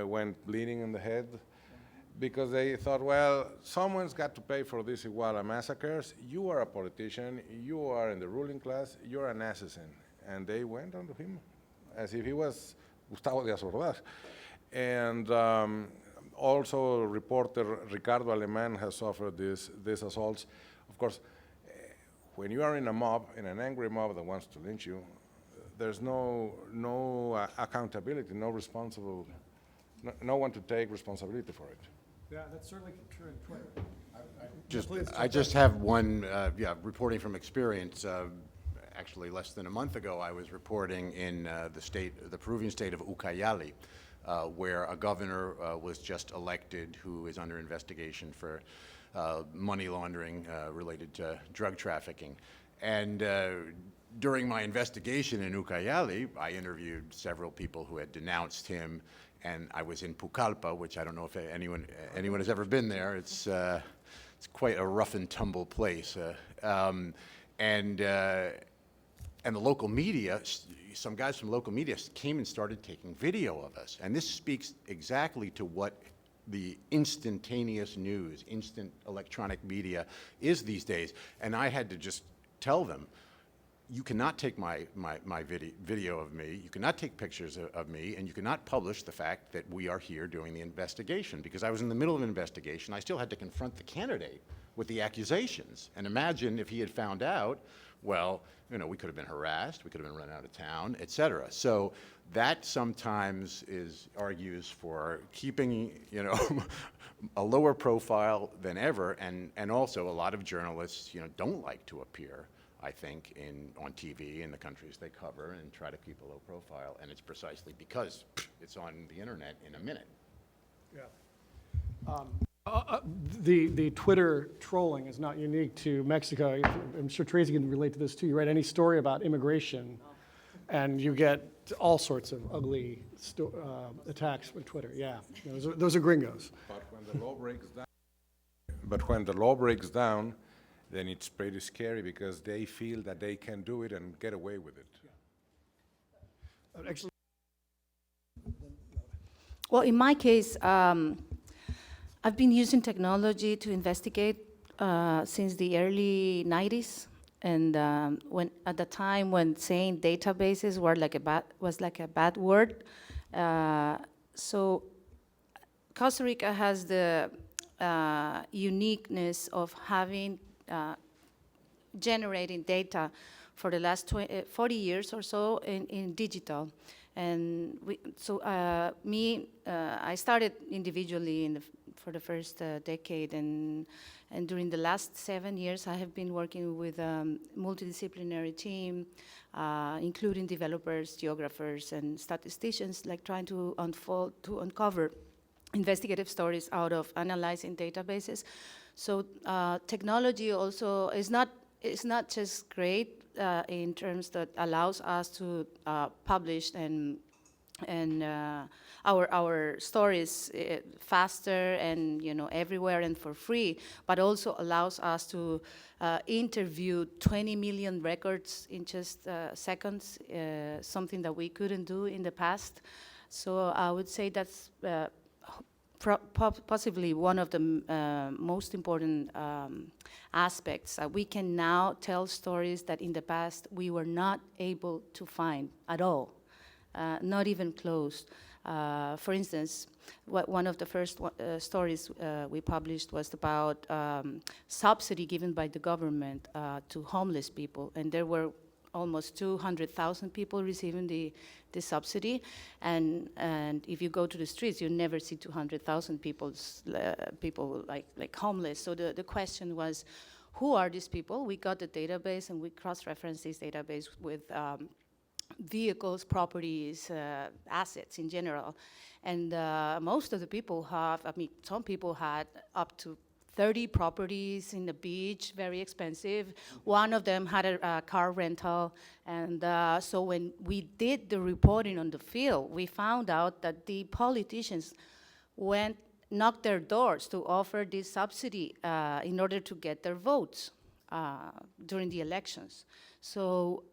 went bleeding in the head because they thought, well, someone's got to pay for these Iguala massacres. You are a politician. You are in the ruling class. You're an assassin. And they went onto him as if he was Gustavo Díaz Ordaz. And also, reporter Ricardo Alemán has suffered these assaults. Of course, when you are in a mob, in an angry mob that wants to lynch you, there's no accountability, no one to take responsibility for it. Yeah, that's certainly true in Twitter. I just have one, reporting from experience. Actually, less than a month ago, I was reporting in the Peruvian state of Ucayali, where a governor was just elected who is under investigation for money laundering related to drug trafficking. And during my investigation in Ucayali, I interviewed several people who had denounced him, and I was in Pucallpa, which I don't know if anyone has ever been there. It's quite a rough and tumble place. And the local media, some guys from local media came and started taking video of us. And this speaks exactly to what the instantaneous news, instant electronic media is these days. And I had to just tell them, you cannot take my video of me, you cannot take pictures of me, and you cannot publish the fact that we are here doing the investigation. Because I was in the middle of an investigation, I still had to confront the candidate with the accusations. And imagine if he had found out, well, you know, we could have been harassed, we could have been run out of town, et cetera. So that sometimes argues for keeping, you know, a lower profile than ever, and also a lot of journalists, you know, don't like to appear, I think, on TV in the countries they cover, and try to keep a low profile, and it's precisely because it's on the internet in a minute. Yeah. The Twitter trolling is not unique to Mexico. I'm sure Tracy can relate to this too. You write any story about immigration, and you get all sorts of ugly attacks with Twitter. Yeah, those are gringos. But when the law breaks down, then it's pretty scary because they feel that they can do it and get away with it. Actually, Well, in my case, I've been using technology to investigate since the early 90s. And when at the time when saying databases was like a bad word. So Costa Rica has the uniqueness of having generating data for the last 40 years or so in digital. And I started individually for the first decade, and during the last 7 years, I have been working with a multidisciplinary team, including developers, geographers, and statisticians, like trying to uncover investigative stories out of analyzing databases. So technology also is not just great in terms that allows us to publish and our stories faster and everywhere and for free, but also allows us to interview 20 million records in just seconds, something that we couldn't do in the past. So I would say that's possibly one of the most important aspects. We can now tell stories that in the past we were not able to find at all, not even close. For instance, one of the first stories we published was about subsidy given by the government to homeless people, and there were almost 200,000 people receiving the subsidy, and if you go to the streets, you never see 200,000 people like homeless. So the question was, who are these people? We got the database and we cross-referenced this database with vehicles, properties, assets in general, and most of the people some people had up to 30 properties in the beach, very expensive. One of them had a car rental. And so when we did the reporting on the field, we found out that the politicians knocked their doors to offer this subsidy in order to get their votes during the elections. So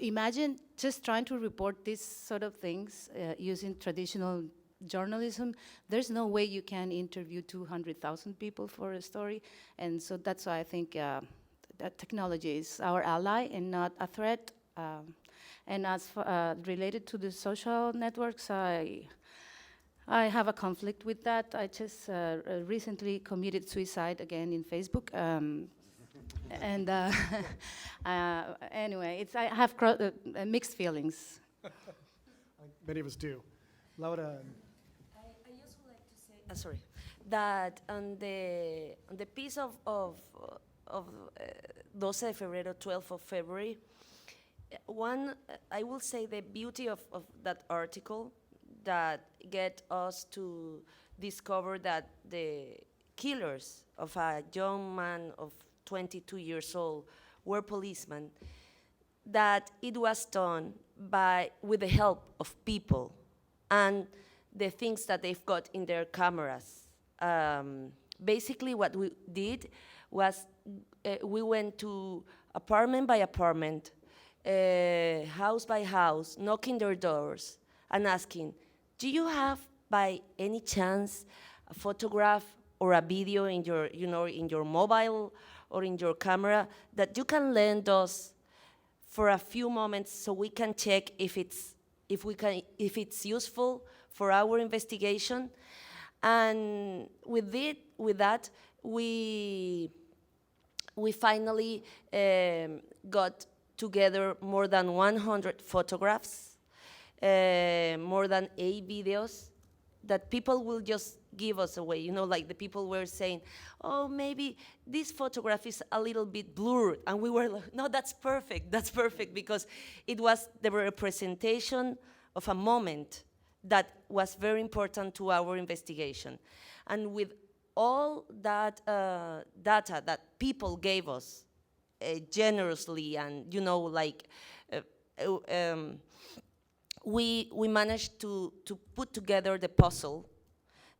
imagine just trying to report these sort of things using traditional journalism. There's no way you can interview 200,000 people for a story, and so that's why I think that technology is our ally and not a threat. And as related to the social networks, I have a conflict with that. I just recently committed suicide again in Facebook. And anyway, I have mixed feelings. many of us do. Laura. I just would like to say, sorry, that on the piece of 12 de febrero, 12th of February, I will say the beauty of that article that get us to discover that the killers of a young man of 22 years old were policemen, that it was done with the help of people and the things that they've got in their cameras. Basically what we did was we went to apartment by apartment, house by house, knocking their doors and asking, do you have by any chance a photograph or a video in your, in your mobile or in your camera that you can lend us for a few moments so we can check if it's useful for our investigation? And with that, we finally got together more than 100 photographs, more than 8 videos that people will just give us away. Like the people were saying, oh, maybe this photograph is a little bit blurred. And we were like, no, that's perfect, because it was the representation of a moment that was very important to our investigation. And with all that data that people gave us generously, and we managed to put together the puzzle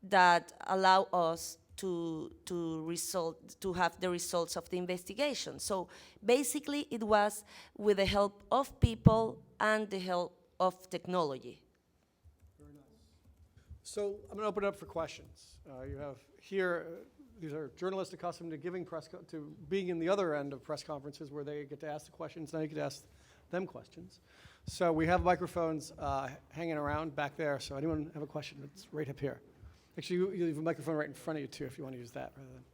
that allow us to have the results of the investigation. So basically, it was with the help of people and the help of technology. So I'm going to open it up for questions. You have here, these are journalists accustomed to giving to being in the other end of press conferences where they get to ask the questions. Now you get to ask them questions. So we have microphones hanging around back there. So anyone have a question? It's right up here. Actually, you have a microphone right in front of you too, if you want to use that rather than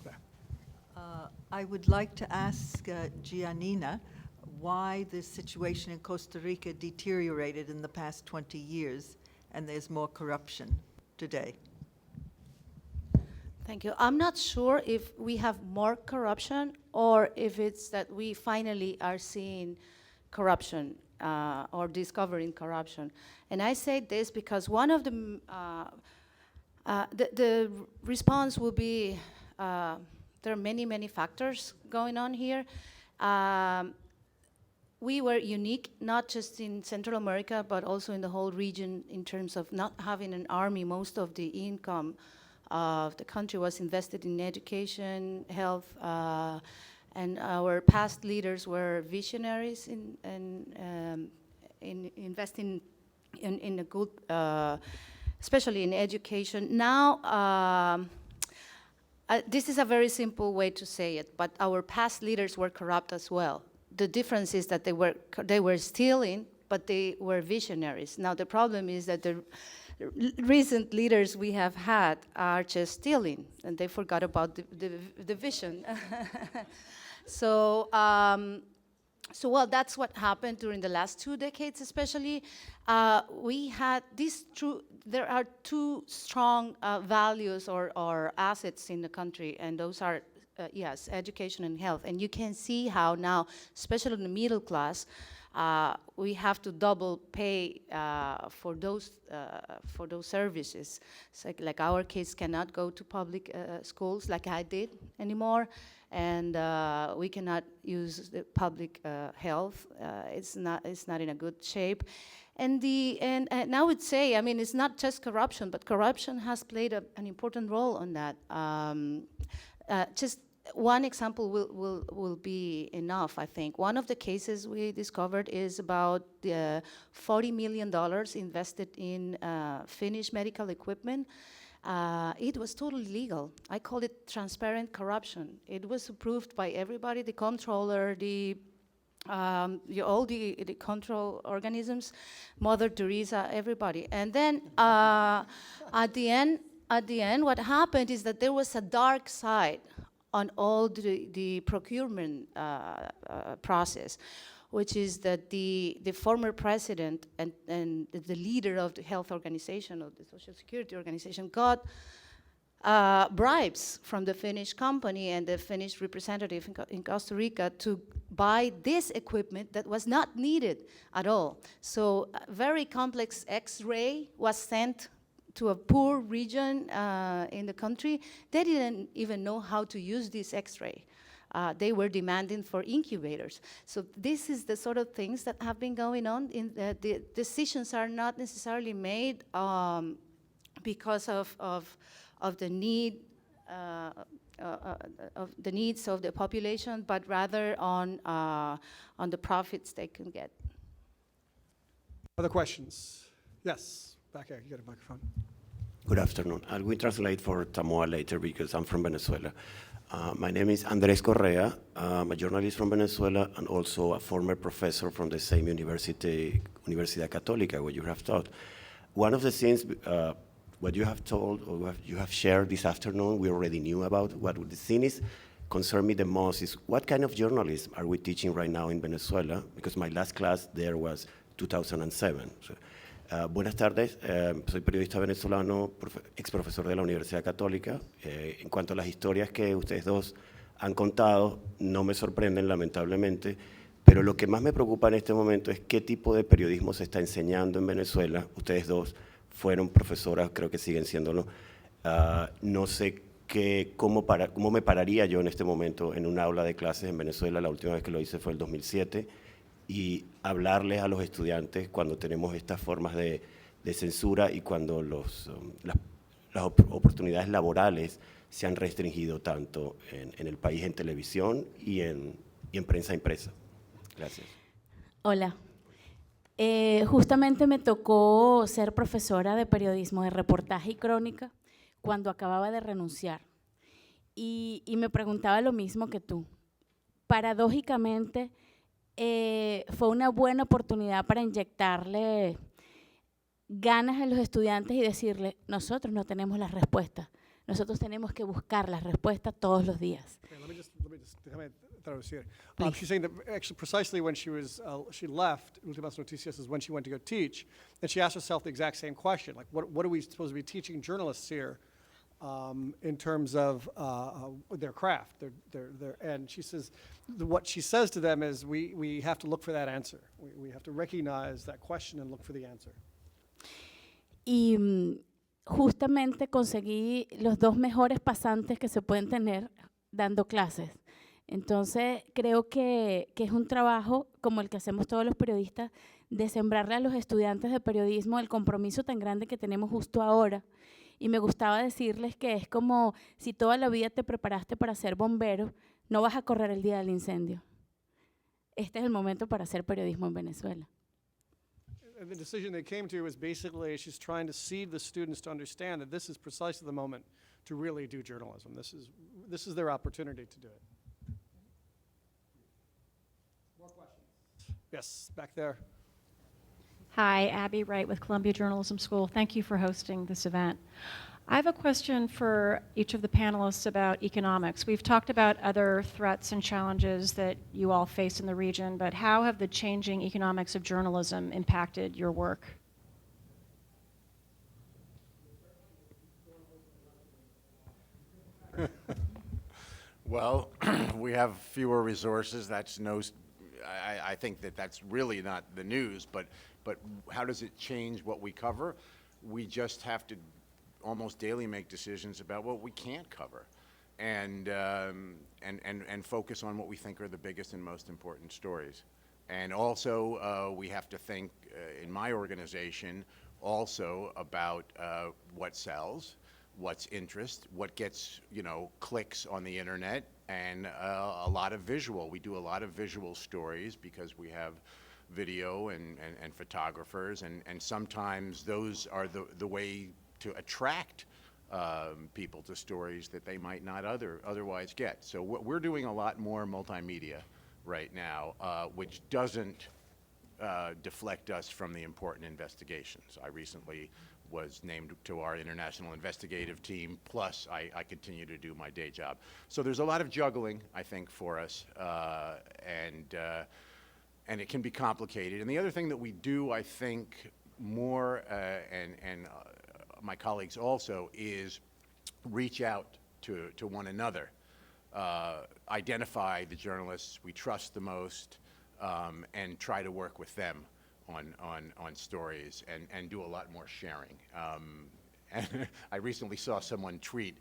there. I would like to ask Giannina why the situation in Costa Rica deteriorated in the past 20 years and there's more corruption today. Thank you. I'm not sure if we have more corruption or if it's that we finally are seeing corruption or discovering corruption. And I say this because one of the response will be, there are many, many factors going on here. We were unique, not just in Central America, but also in the whole region in terms of not having an army. Most of the income of the country was invested in education, health, and our past leaders were visionaries in investing in a good, especially in education. Now, this is a very simple way to say it, but our past leaders were corrupt as well. The difference is that they were stealing, but they were visionaries. Now the problem is that the recent leaders we have had are just stealing, and they forgot about the vision. So well, that's what happened during the last 2 decades, especially. We had there are two strong values or assets in the country, and those are yes, education and health. And you can see how now, especially in the middle class, we have to double pay for those services. So like our kids cannot go to public schools like I did anymore, and we cannot use the public health. It's not in a good shape. And I would say, I mean, it's not just corruption, but corruption has played an important role on that. Just one example will be enough, I think. One of the cases we discovered is about the $40 million invested in Finnish medical equipment. It was totally legal. I call it transparent corruption. It was approved by everybody, the controller, all the control organisms, Mother Teresa, everybody. And then at the end, what happened is that there was a dark side on all the procurement process, which is that the former president and the leader of the health organization, of the Social Security organization, got bribes from the Finnish company and the Finnish representative in Costa Rica to buy this equipment that was not needed at all. So a very complex X-ray was sent to a poor region in the country. They didn't even know how to use this X-ray. They were demanding for incubators. So this is the sort of things that have been going on. The decisions are not necessarily made because of the need of the needs of the population, but rather on the profits they can get. Other questions? Yes, back here, you got a microphone. Good afternoon. I will translate for Tamoa later because I'm from Venezuela. My name is Andrés Correa. I'm a journalist from Venezuela and also a former professor from the same university, Universidad Católica, where you have taught. One of the things, what you have told or what you have shared this afternoon, we already knew about. What the thing is concerned me the most is what kind of journalism are we teaching right now in Venezuela? Because my last class there was 2007. So, buenas tardes, soy periodista venezolano, ex profesor de la Universidad Católica. En cuanto a las historias que ustedes dos han contado, no me sorprenden lamentablemente, pero lo que más me preocupa en este momento es qué tipo de periodismo se está enseñando en Venezuela. Ustedes dos fueron profesoras, creo que siguen siéndolo. No sé cómo me pararía yo en este momento en un aula de clases en Venezuela. La última vez que lo hice fue el 2007. Y hablarles a los estudiantes cuando tenemos estas formas de censura y cuando las oportunidades laborales se han restringido tanto en el país en televisión y en prensa impresa. Gracias. Hola. Justamente me tocó ser profesora de periodismo de reportaje y crónica cuando acababa de renunciar. Y me preguntaba lo mismo que tú. Paradójicamente, fue una buena oportunidad para inyectarle ganas a los estudiantes y decirle, nosotros no tenemos las respuestas, nosotros tenemos que buscar las respuestas todos los días. Okay, let me just I thought I was here. She's saying that actually precisely when she left Últimas Noticias is when she went to go teach, and she asked herself the exact same question, like what are we supposed to be teaching journalists here in terms of their craft, and she says, what she says to them is we have to look for that answer. We have to recognize that question and look for the answer. Y justamente conseguí los dos mejores pasantes que se pueden tener dando clases. Entonces, creo que es un trabajo como el que hacemos todos los periodistas, de sembrarle a los estudiantes de periodismo el compromiso tan grande que tenemos justo ahora. Y me gustaba decirles que es como si toda la vida te preparaste para ser bombero, no vas a correr el día del incendio. Este es el momento para hacer periodismo en Venezuela. And the decision they came to was basically she's trying to seed the students to understand that this is precisely the moment to really do journalism. This is their opportunity to do it. More questions? Yes, back there. Hi, Abby Wright with Columbia Journalism School. Thank you for hosting this event. I have a question for each of the panelists about economics. We've talked about other threats and challenges that you all face in the region, but how have the changing economics of journalism impacted your work? Well, we have fewer resources. That's I think that's really not the news, but how does it change what we cover? We just have to almost daily make decisions about what we can't cover and focus on what we think are the biggest and most important stories. And also, we have to think, in my organization, also about what sells, what's interest, what gets, clicks on the internet, and a lot of visual. We do a lot of visual stories because we have video and photographers, and sometimes those are the way to attract people to stories that they might not otherwise get. So we're doing a lot more multimedia right now, which doesn't deflect us from the important investigations. I recently was named to our international investigative team, plus I continue to do my day job. So there's a lot of juggling, I think, for us, and it can be complicated. And the other thing that we do, I think, more, and my colleagues also, is reach out to one another, identify the journalists we trust the most, and try to work with them on stories and do a lot more sharing. And I recently saw someone tweet,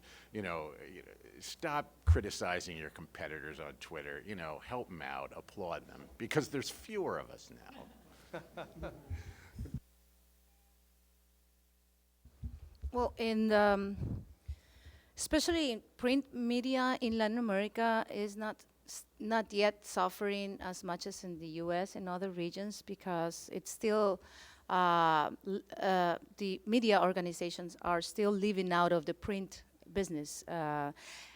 stop criticizing your competitors on Twitter, help them out, applaud them, because there's fewer of us now. Well, especially print media in Latin America is not yet suffering as much as in the U.S. and other regions, because it's still the media organizations are still living out of the print business.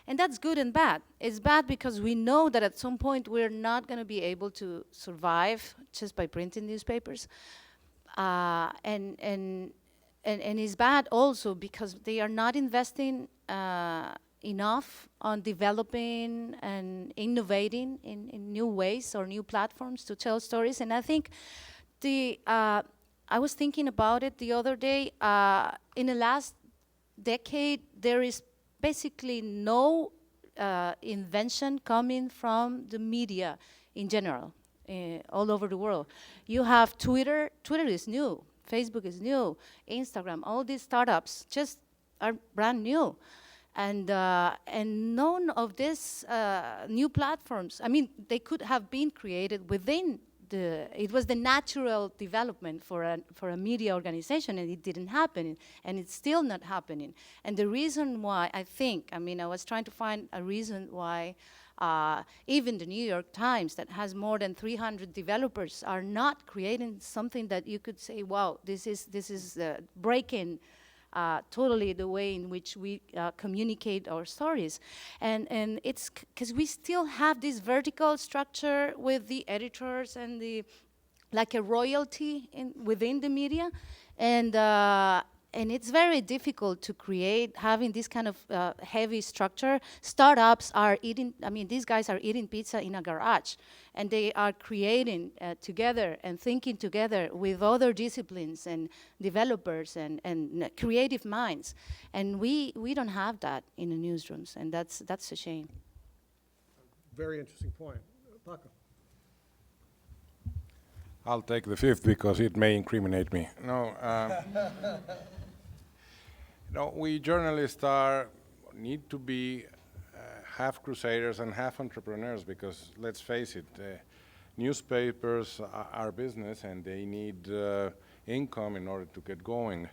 And that's good and bad. It's bad because we know that at some point we're not going to be able to survive just by printing newspapers. And it's bad also because they are not investing enough on developing and innovating in new ways or new platforms to tell stories. And I think I was thinking about it the other day. In the last decade, there is basically no invention coming from the media in general, all over the world. You have Twitter. Twitter is new. Facebook is new. Instagram, all these startups just are brand new. And none of these new platforms, I mean, they could have been created within it was the natural development for a media organization, and it didn't happen, and it's still not happening. And the reason why, I was trying to find a reason why even the New York Times, that has more than 300 developers, are not creating something that you could say, wow, this is breaking totally the way in which we communicate our stories. And it's because we still have this vertical structure with the editors and like a royalty within the media. And it's very difficult to create, having this kind of heavy structure. Startups are these guys are eating pizza in a garage, and they are creating together and thinking together with other disciplines and developers and creative minds. And we don't have that in the newsrooms, and that's a shame. Very interesting point. Paco. I'll take the fifth because it may incriminate me. No, we journalists need to be half crusaders and half entrepreneurs, because let's face it, newspapers are business and they need income in order to get going.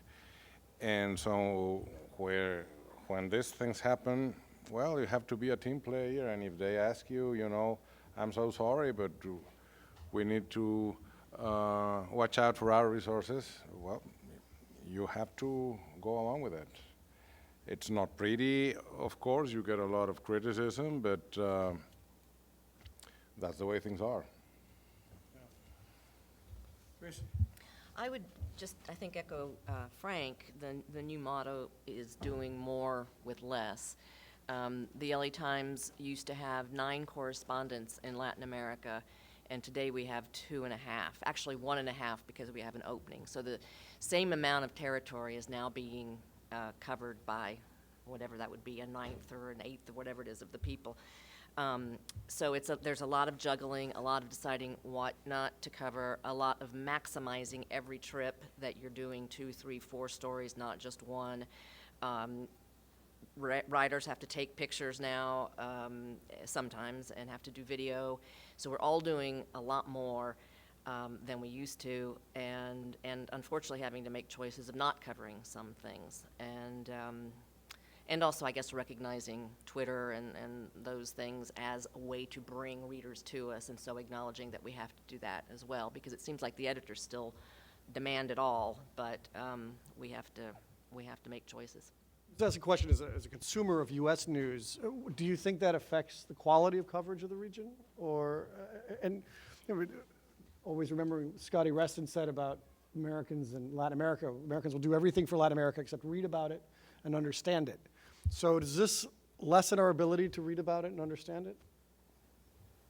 And so when these things happen, well, you have to be a team player, and if they ask you, I'm so sorry, but we need to watch out for our resources, well, you have to go along with it. It's not pretty, of course, you get a lot of criticism, but that's the way things are. Tracy. I would just, I think, echo Frank. The new motto is doing more with less. The LA Times used to have 9 correspondents in Latin America, and today we have 2.5, actually 1.5, because we have an opening. So the same amount of territory is now being covered by whatever that would be, a 9th or an 8th or whatever it is of the people. So there's a lot of juggling, a lot of deciding what not to cover, a lot of maximizing every trip that you're doing 2, 3, 4 stories, not just one. Writers have to take pictures now sometimes and have to do video. So we're all doing a lot more than we used to, and unfortunately having to make choices of not covering some things. And also, I guess, recognizing Twitter and those things as a way to bring readers to us, and so acknowledging that we have to do that as well, because it seems like the editors still demand it all, but we have to make choices. That's a question as a consumer of U.S. news. Do you think that affects the quality of coverage of the region? Or, always remembering Scotty Reston said about Americans and Latin America, Americans will do everything for Latin America except read about it and understand it. So does this lessen our ability to read about it and understand it?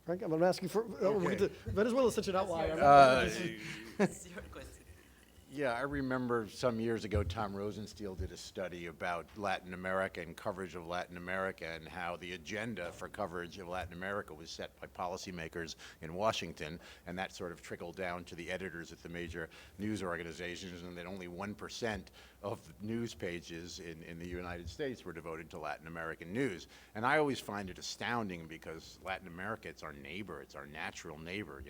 Frank, I'm going to ask you for, Venezuela is such an outlier. Yeah, I remember some years ago Tom Rosenstiel did a study about Latin America and coverage of Latin America, and how the agenda for coverage of Latin America was set by policymakers in Washington, and that sort of trickled down to the editors at the major news organizations, and that only 1% of news pages in the United States were devoted to Latin American news. And I always find it astounding, because Latin America, it's our neighbor, it's our natural neighbor.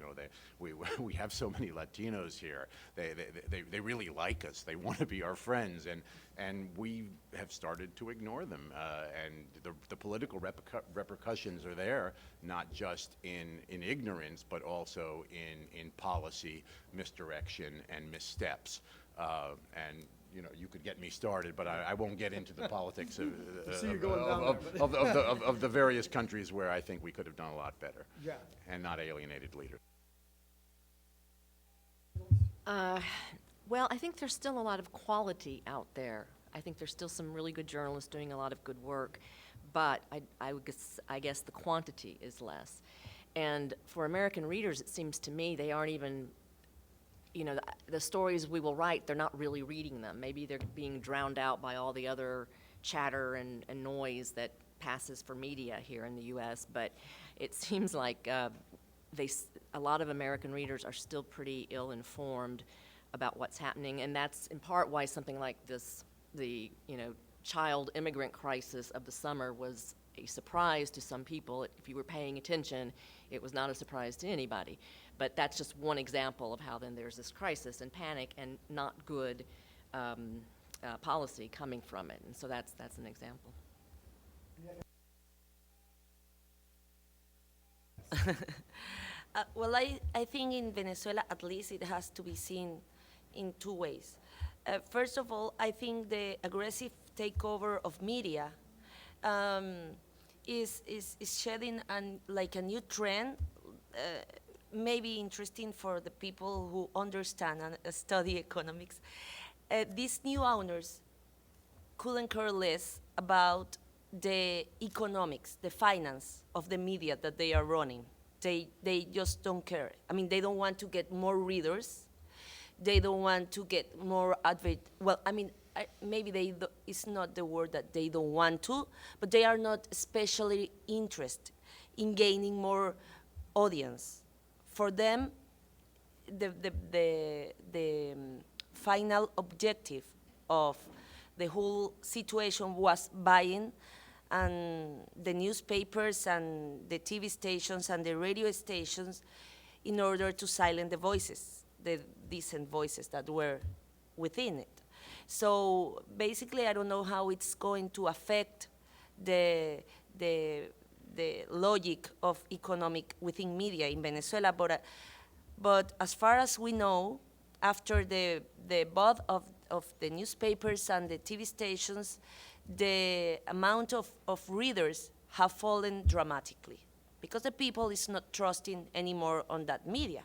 We have so many Latinos here. they really like us. They want to be our friends, and we have started to ignore them. And the political repercussions are there, not just in ignorance, but also in policy misdirection and missteps. And you know, you could get me started, but I won't get into the politics of the various countries where I think we could have done a lot better. Yeah. And not alienated leaders. Well, I think there's still a lot of quality out there. I think there's still some really good journalists doing a lot of good work, but I guess the quantity is less. And for American readers, it seems to me they aren't even, you know, the stories we will write, they're not really reading them. Maybe they're being drowned out by all the other chatter and noise that passes for media here in the U.S., but it seems like a lot of American readers are still pretty ill-informed about what's happening, and that's in part why something like this, the child immigrant crisis of the summer was a surprise to some people. If you were paying attention, it was not a surprise to anybody. But that's just one example of how then there's this crisis and panic and not good policy coming from it, and so that's an example. Well, I think in Venezuela, at least, it has to be seen in two ways. First of all, I think the aggressive takeover of media is shedding like a new trend, maybe interesting for the people who understand and study economics. These new owners couldn't care less about the economics, the finance of the media that they are running. They just don't care. I mean, they don't want to get more readers. They don't want to get more well, I mean, maybe it's not the word that they don't want to, but they are not especially interested in gaining more audience. For them, the final objective of the whole situation was buying and the newspapers and the TV stations and the radio stations in order to silence the voices, the decent voices that were within it. So basically, I don't know how it's going to affect the logic of economic within media in Venezuela, but as far as we know, after the both of the newspapers and the TV stations, the amount of readers have fallen dramatically because the people is not trusting anymore on that media.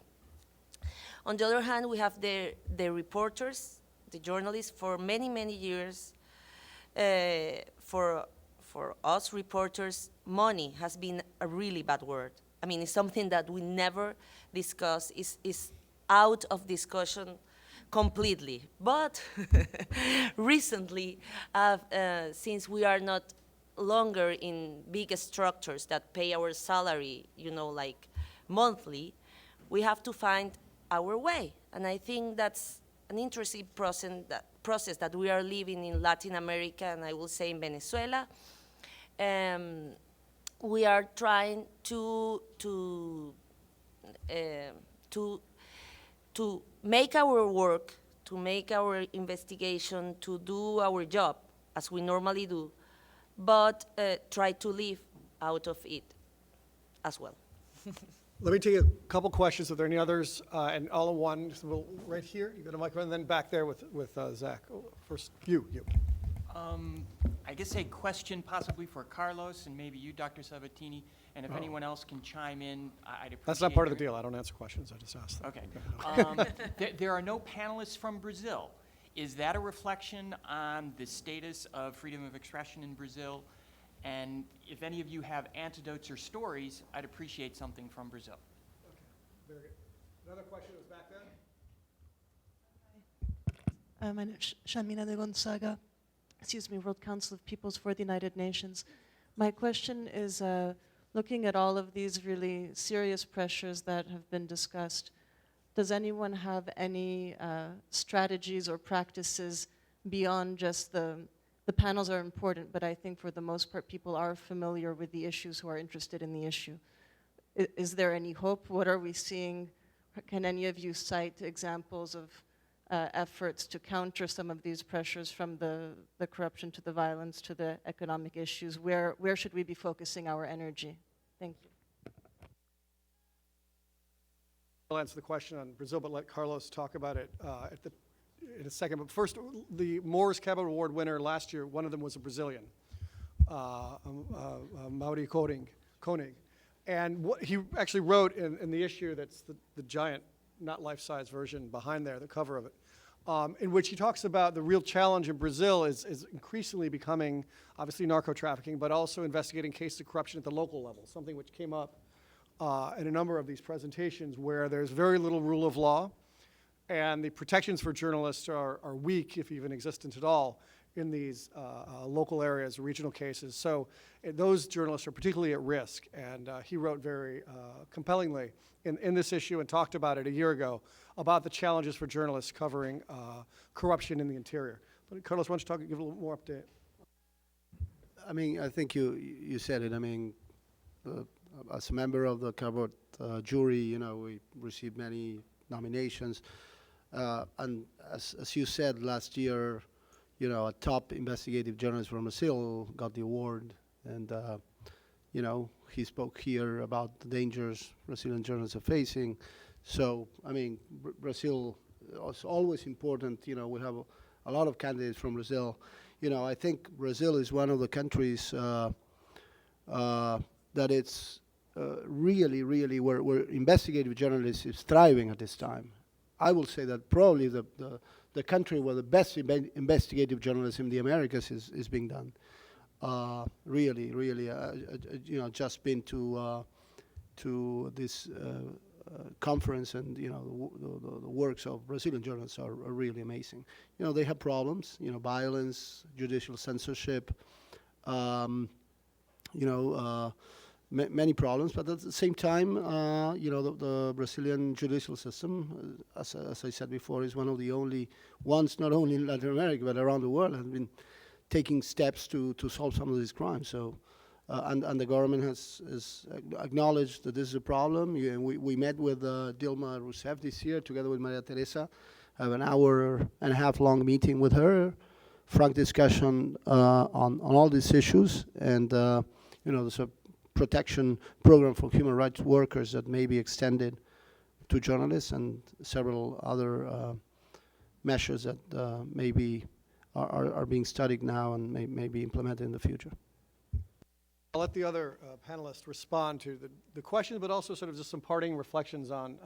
On the other hand, we have the reporters, the journalists. For many, many years, for us reporters, money has been a really bad word. I mean, it's something that we never discuss, is out of discussion completely. But recently, since we are not longer in big structures that pay our salary, like monthly, we have to find our way. And I think that's an interesting process that we are living in Latin America, and I will say in Venezuela. We are trying to make our work, to make our investigation, to do our job as we normally do, but try to live out of it as well. Let me take a couple questions. Are there any others? And all in one, so we'll, right here, you got a microphone, and then back there with Zach. First, you. I guess a question possibly for Carlos and maybe you, Dr. Sabatini, and if anyone else can chime in, I'd appreciate it. That's not part of the deal. I don't answer questions. I just ask them. Okay. There are no panelists from Brazil. Is that a reflection on the status of freedom of expression in Brazil? And if any of you have anecdotes or stories, I'd appreciate something from Brazil. Okay, very good. Another question was back there. My name is Giannina de Gonzaga, World Council of Peoples for the United Nations. My question is, looking at all of these really serious pressures that have been discussed, does anyone have any strategies or practices beyond just the panels are important, but I think for the most part people are familiar with the issues who are interested in the issue. Is there any hope? What are we seeing? Can any of you cite examples of efforts to counter some of these pressures, from the corruption to the violence to the economic issues? Where should we be focusing our energy? Thank you. I'll answer the question on Brazil, but let Carlos talk about it in a second. But first, the Moors Cabot Award winner last year, one of them was a Brazilian, Mauri Koenig. And what he actually wrote in the issue, that's the giant, not life-size version behind there, the cover of it, in which he talks about the real challenge in Brazil is increasingly becoming, obviously, narco-trafficking, but also investigating cases of corruption at the local level, something which came up in a number of these presentations, where there's very little rule of law, and the protections for journalists are weak, if even existent at all, in these local areas, regional cases. So those journalists are particularly at risk, and he wrote very compellingly in this issue and talked about it a year ago, about the challenges for journalists covering corruption in the interior. But Carlos, why don't you give a little more update? I mean, I think you said it. I mean, as a member of the Cabot jury, you know, we received many nominations. And as you said, last year, you know, a top investigative journalist from Brazil got the award. And, you know, he spoke here about the dangers Brazilian journalists are facing. So, I mean, Brazil is always important. You know, we have a lot of candidates from Brazil. You know, I think Brazil is one of the countries that it's really where investigative journalism is thriving at this time. I will say that probably the country where the best investigative journalism in the Americas is being done. Really, you know, just been to this conference, and you know the works of Brazilian journalists are really amazing. You know, they have problems. You know, violence, judicial censorship. You know. Many problems, but at the same time, you know, the Brazilian judicial system, as I said before, is one of the only ones, not only in Latin America, but around the world, have been taking steps to solve some of these crimes. So, and the government has acknowledged that this is a problem. We met with Dilma Rousseff this year, together with Maria Teresa, have an hour-and-a-half long meeting with her, frank discussion on all these issues, and you know, there's a protection program for human rights workers that may be extended to journalists, and several other measures that maybe are being studied now and may be implemented in the future. I'll let the other panelists respond to the questions, but also sort of just some parting reflections on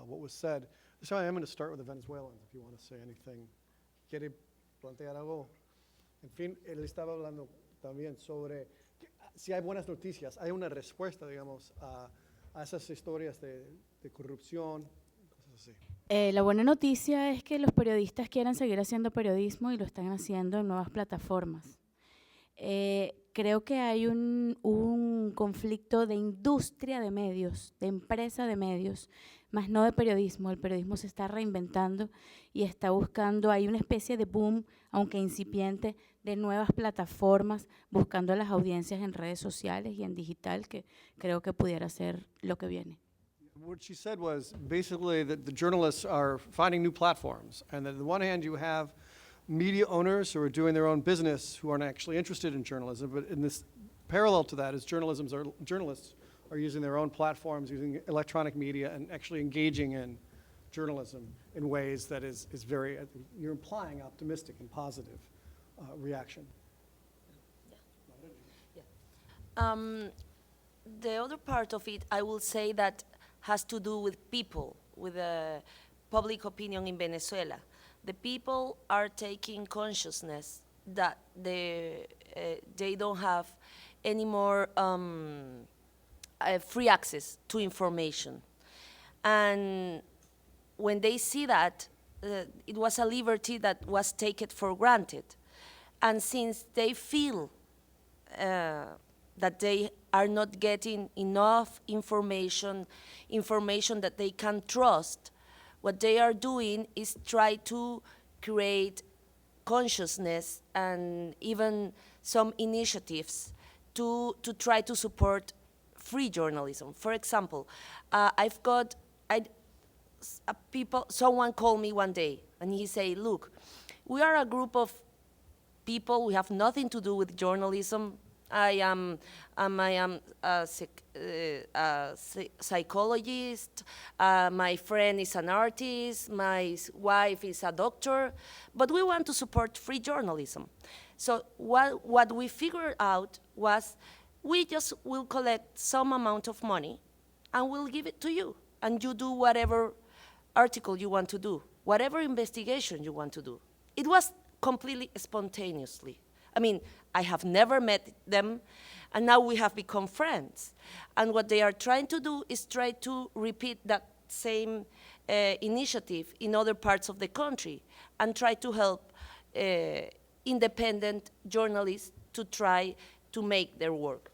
what was said. So I am going to start with the Venezuelans, if you want to say anything. ¿Quiere plantear algo? En fin, él estaba hablando también sobre si hay buenas noticias, hay una respuesta, digamos, a esas historias de corrupción, cosas así. La buena noticia es que los periodistas quieren seguir haciendo periodismo y lo están haciendo en nuevas plataformas. Creo que hay un conflicto de industria de medios, de empresa de medios, más no de periodismo. El periodismo se está reinventando y está buscando, hay una especie de boom, aunque incipiente, de nuevas plataformas, buscando las audiencias en redes sociales y en digital, que creo que pudiera ser lo que viene. What she said was basically that the journalists are finding new platforms, and that on the one hand you have media owners who are doing their own business who aren't actually interested in journalism, but in this parallel to that is journalists are using their own platforms, using electronic media, and actually engaging in journalism in ways that is very, you're implying, optimistic and positive reaction. The other part of it, I will say, that has to do with people, with the public opinion in Venezuela. The people are taking consciousness that they don't have any more free access to information. And when they see that, it was a liberty that was taken for granted. And since they feel that they are not getting enough information that they can trust, what they are doing is try to create consciousness and even some initiatives to try to support free journalism. For example, someone called me one day and he said, look, we are a group of people, we have nothing to do with journalism. I am a psychologist, my friend is an artist, my wife is a doctor, but we want to support free journalism. So what we figured out was we just will collect some amount of money and we'll give it to you. And you do whatever article you want to do, whatever investigation you want to do. It was completely spontaneously. I mean, I have never met them, and now we have become friends. And what they are trying to do is try to repeat that same initiative in other parts of the country and try to help independent journalists to try to make their work.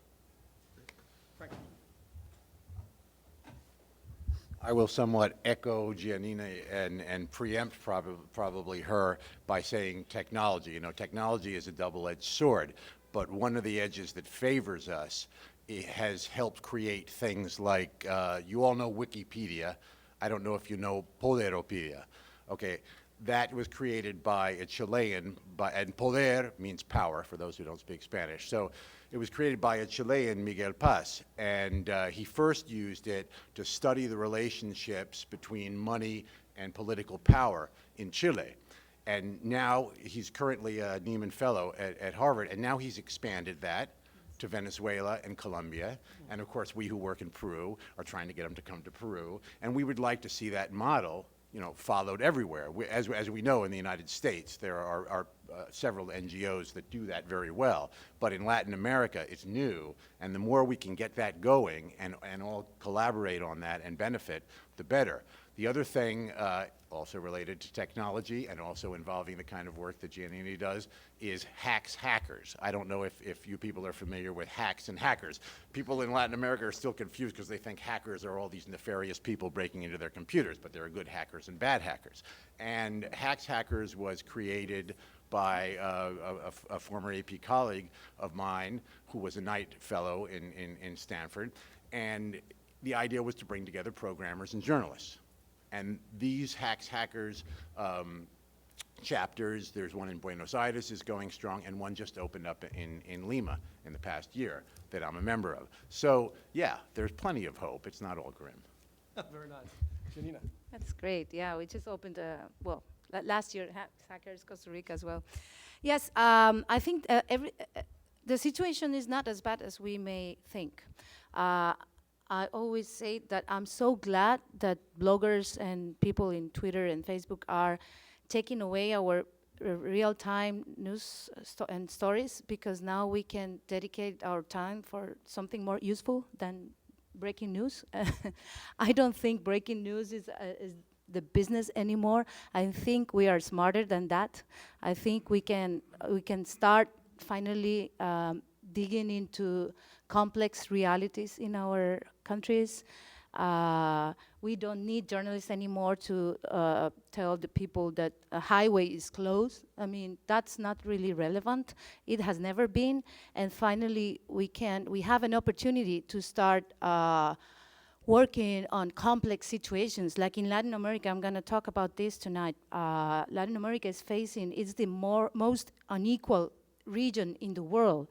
I will somewhat echo Giannina and preempt probably her by saying technology. You know, technology is a double-edged sword, but one of the edges that favors us, it has helped create things like, you all know Wikipedia. I don't know if you know Poderopedia. Okay, that was created by a Chilean, and poder means power, for those who don't speak Spanish. So it was created by a Chilean, Miguel Paz, and he first used it to study the relationships between money and political power in Chile. And now he's currently a Nieman Fellow at Harvard, and now he's expanded that to Venezuela and Colombia. And of course, we who work in Peru are trying to get him to come to Peru. And we would like to see that model, you know, followed everywhere. As we know, in the United States, there are several NGOs that do that very well. But in Latin America, it's new, and the more we can get that going and all collaborate on that and benefit, the better. The other thing, also related to technology and also involving the kind of work that Giannini does, is hackers. I don't know if you people are familiar with hacks and hackers. People in Latin America are still confused because they think hackers are all these nefarious people breaking into their computers, but there are good hackers and bad hackers. And hackers was created by a former AP colleague of mine who was a Knight Fellow in Stanford. And the idea was to bring together programmers and journalists. And these hackers chapters, there's one in Buenos Aires is going strong, and one just opened up in Lima in the past year that I'm a member of. So yeah, there's plenty of hope. It's not all grim. Very nice. Giannina. That's great. Yeah, we just opened, last year, Hackers Costa Rica as well. Yes, I think the situation is not as bad as we may think. I always say that I'm so glad that bloggers and people in Twitter and Facebook are taking away our real-time news and stories, because now we can dedicate our time for something more useful than breaking news. I don't think breaking news is the business anymore. I think we are smarter than that. I think we can start finally digging into complex realities in our countries. We don't need journalists anymore to tell the people that a highway is closed. I mean, that's not really relevant. It has never been. And finally, we have an opportunity to start working on complex situations. Like in Latin America, I'm gonna talk about this tonight. Latin America is facing, it's the most unequal region in the world.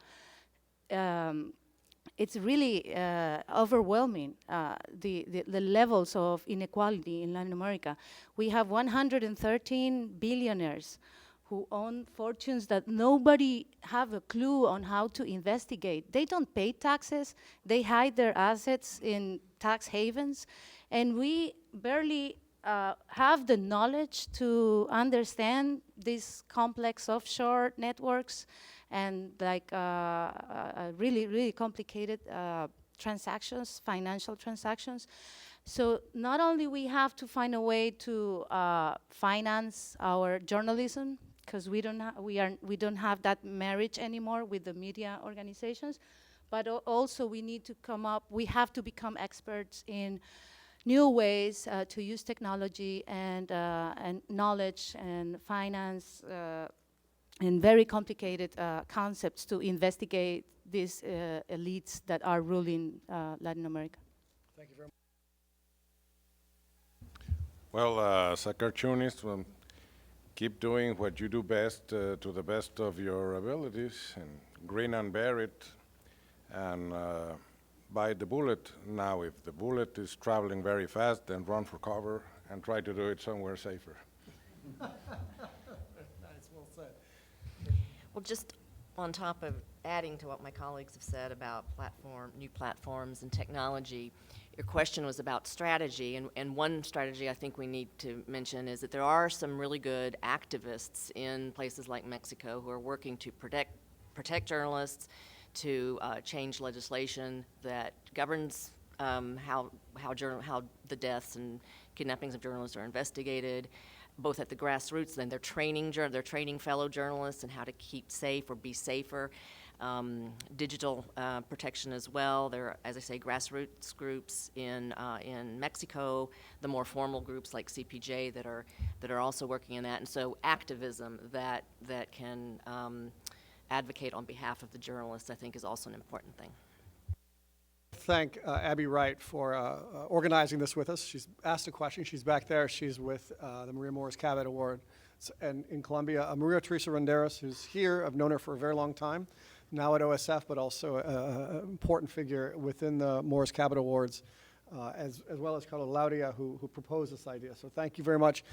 It's really overwhelming, the levels of inequality in Latin America. We have 113 billionaires who own fortunes that nobody have a clue on how to investigate. They don't pay taxes, they hide their assets in tax havens, and we barely have the knowledge to understand these complex offshore networks and like really, really complicated transactions, financial transactions. So not only we have to find a way to finance our journalism, because we don't have that marriage anymore with the media organizations, but also we need to we have to become experts in new ways to use technology and knowledge and finance and very complicated concepts to investigate these elites that are ruling Latin America. Thank you very much. Well, as a cartoonist, keep doing what you do best to the best of your abilities, and grin and bear it, and bite the bullet. Now, if the bullet is traveling very fast, then run for cover and try to do it somewhere safer. Nice, well said. Well, just on top of adding to what my colleagues have said about new platforms and technology, your question was about strategy, and one strategy I think we need to mention is that there are some really good activists in places like Mexico who are working to protect journalists, to change legislation that governs how the deaths and kidnappings of journalists are investigated, both at the grassroots, then they're training fellow journalists in how to keep safe or be safer. Digital protection as well. There are, as I say, grassroots groups in Mexico, the more formal groups like CPJ that are also working in that, and so activism that can advocate on behalf of the journalists, I think, is also an important thing. Thank Abby Wright for organizing this with us. She's asked a question. She's back there. She's with the Moors Cabot Award and in Colombia. Maria Teresa Renderos, who's here. I've known her for a very long time, now at OSF, but also an important figure within the Moors Cabot Awards, as well as Lauria, who proposed this idea. So thank you very much.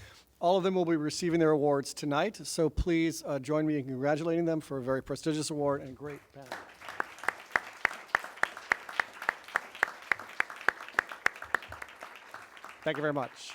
All of them will be receiving their awards tonight, so please join me in congratulating them for a very prestigious award and great panel. Thank you very much.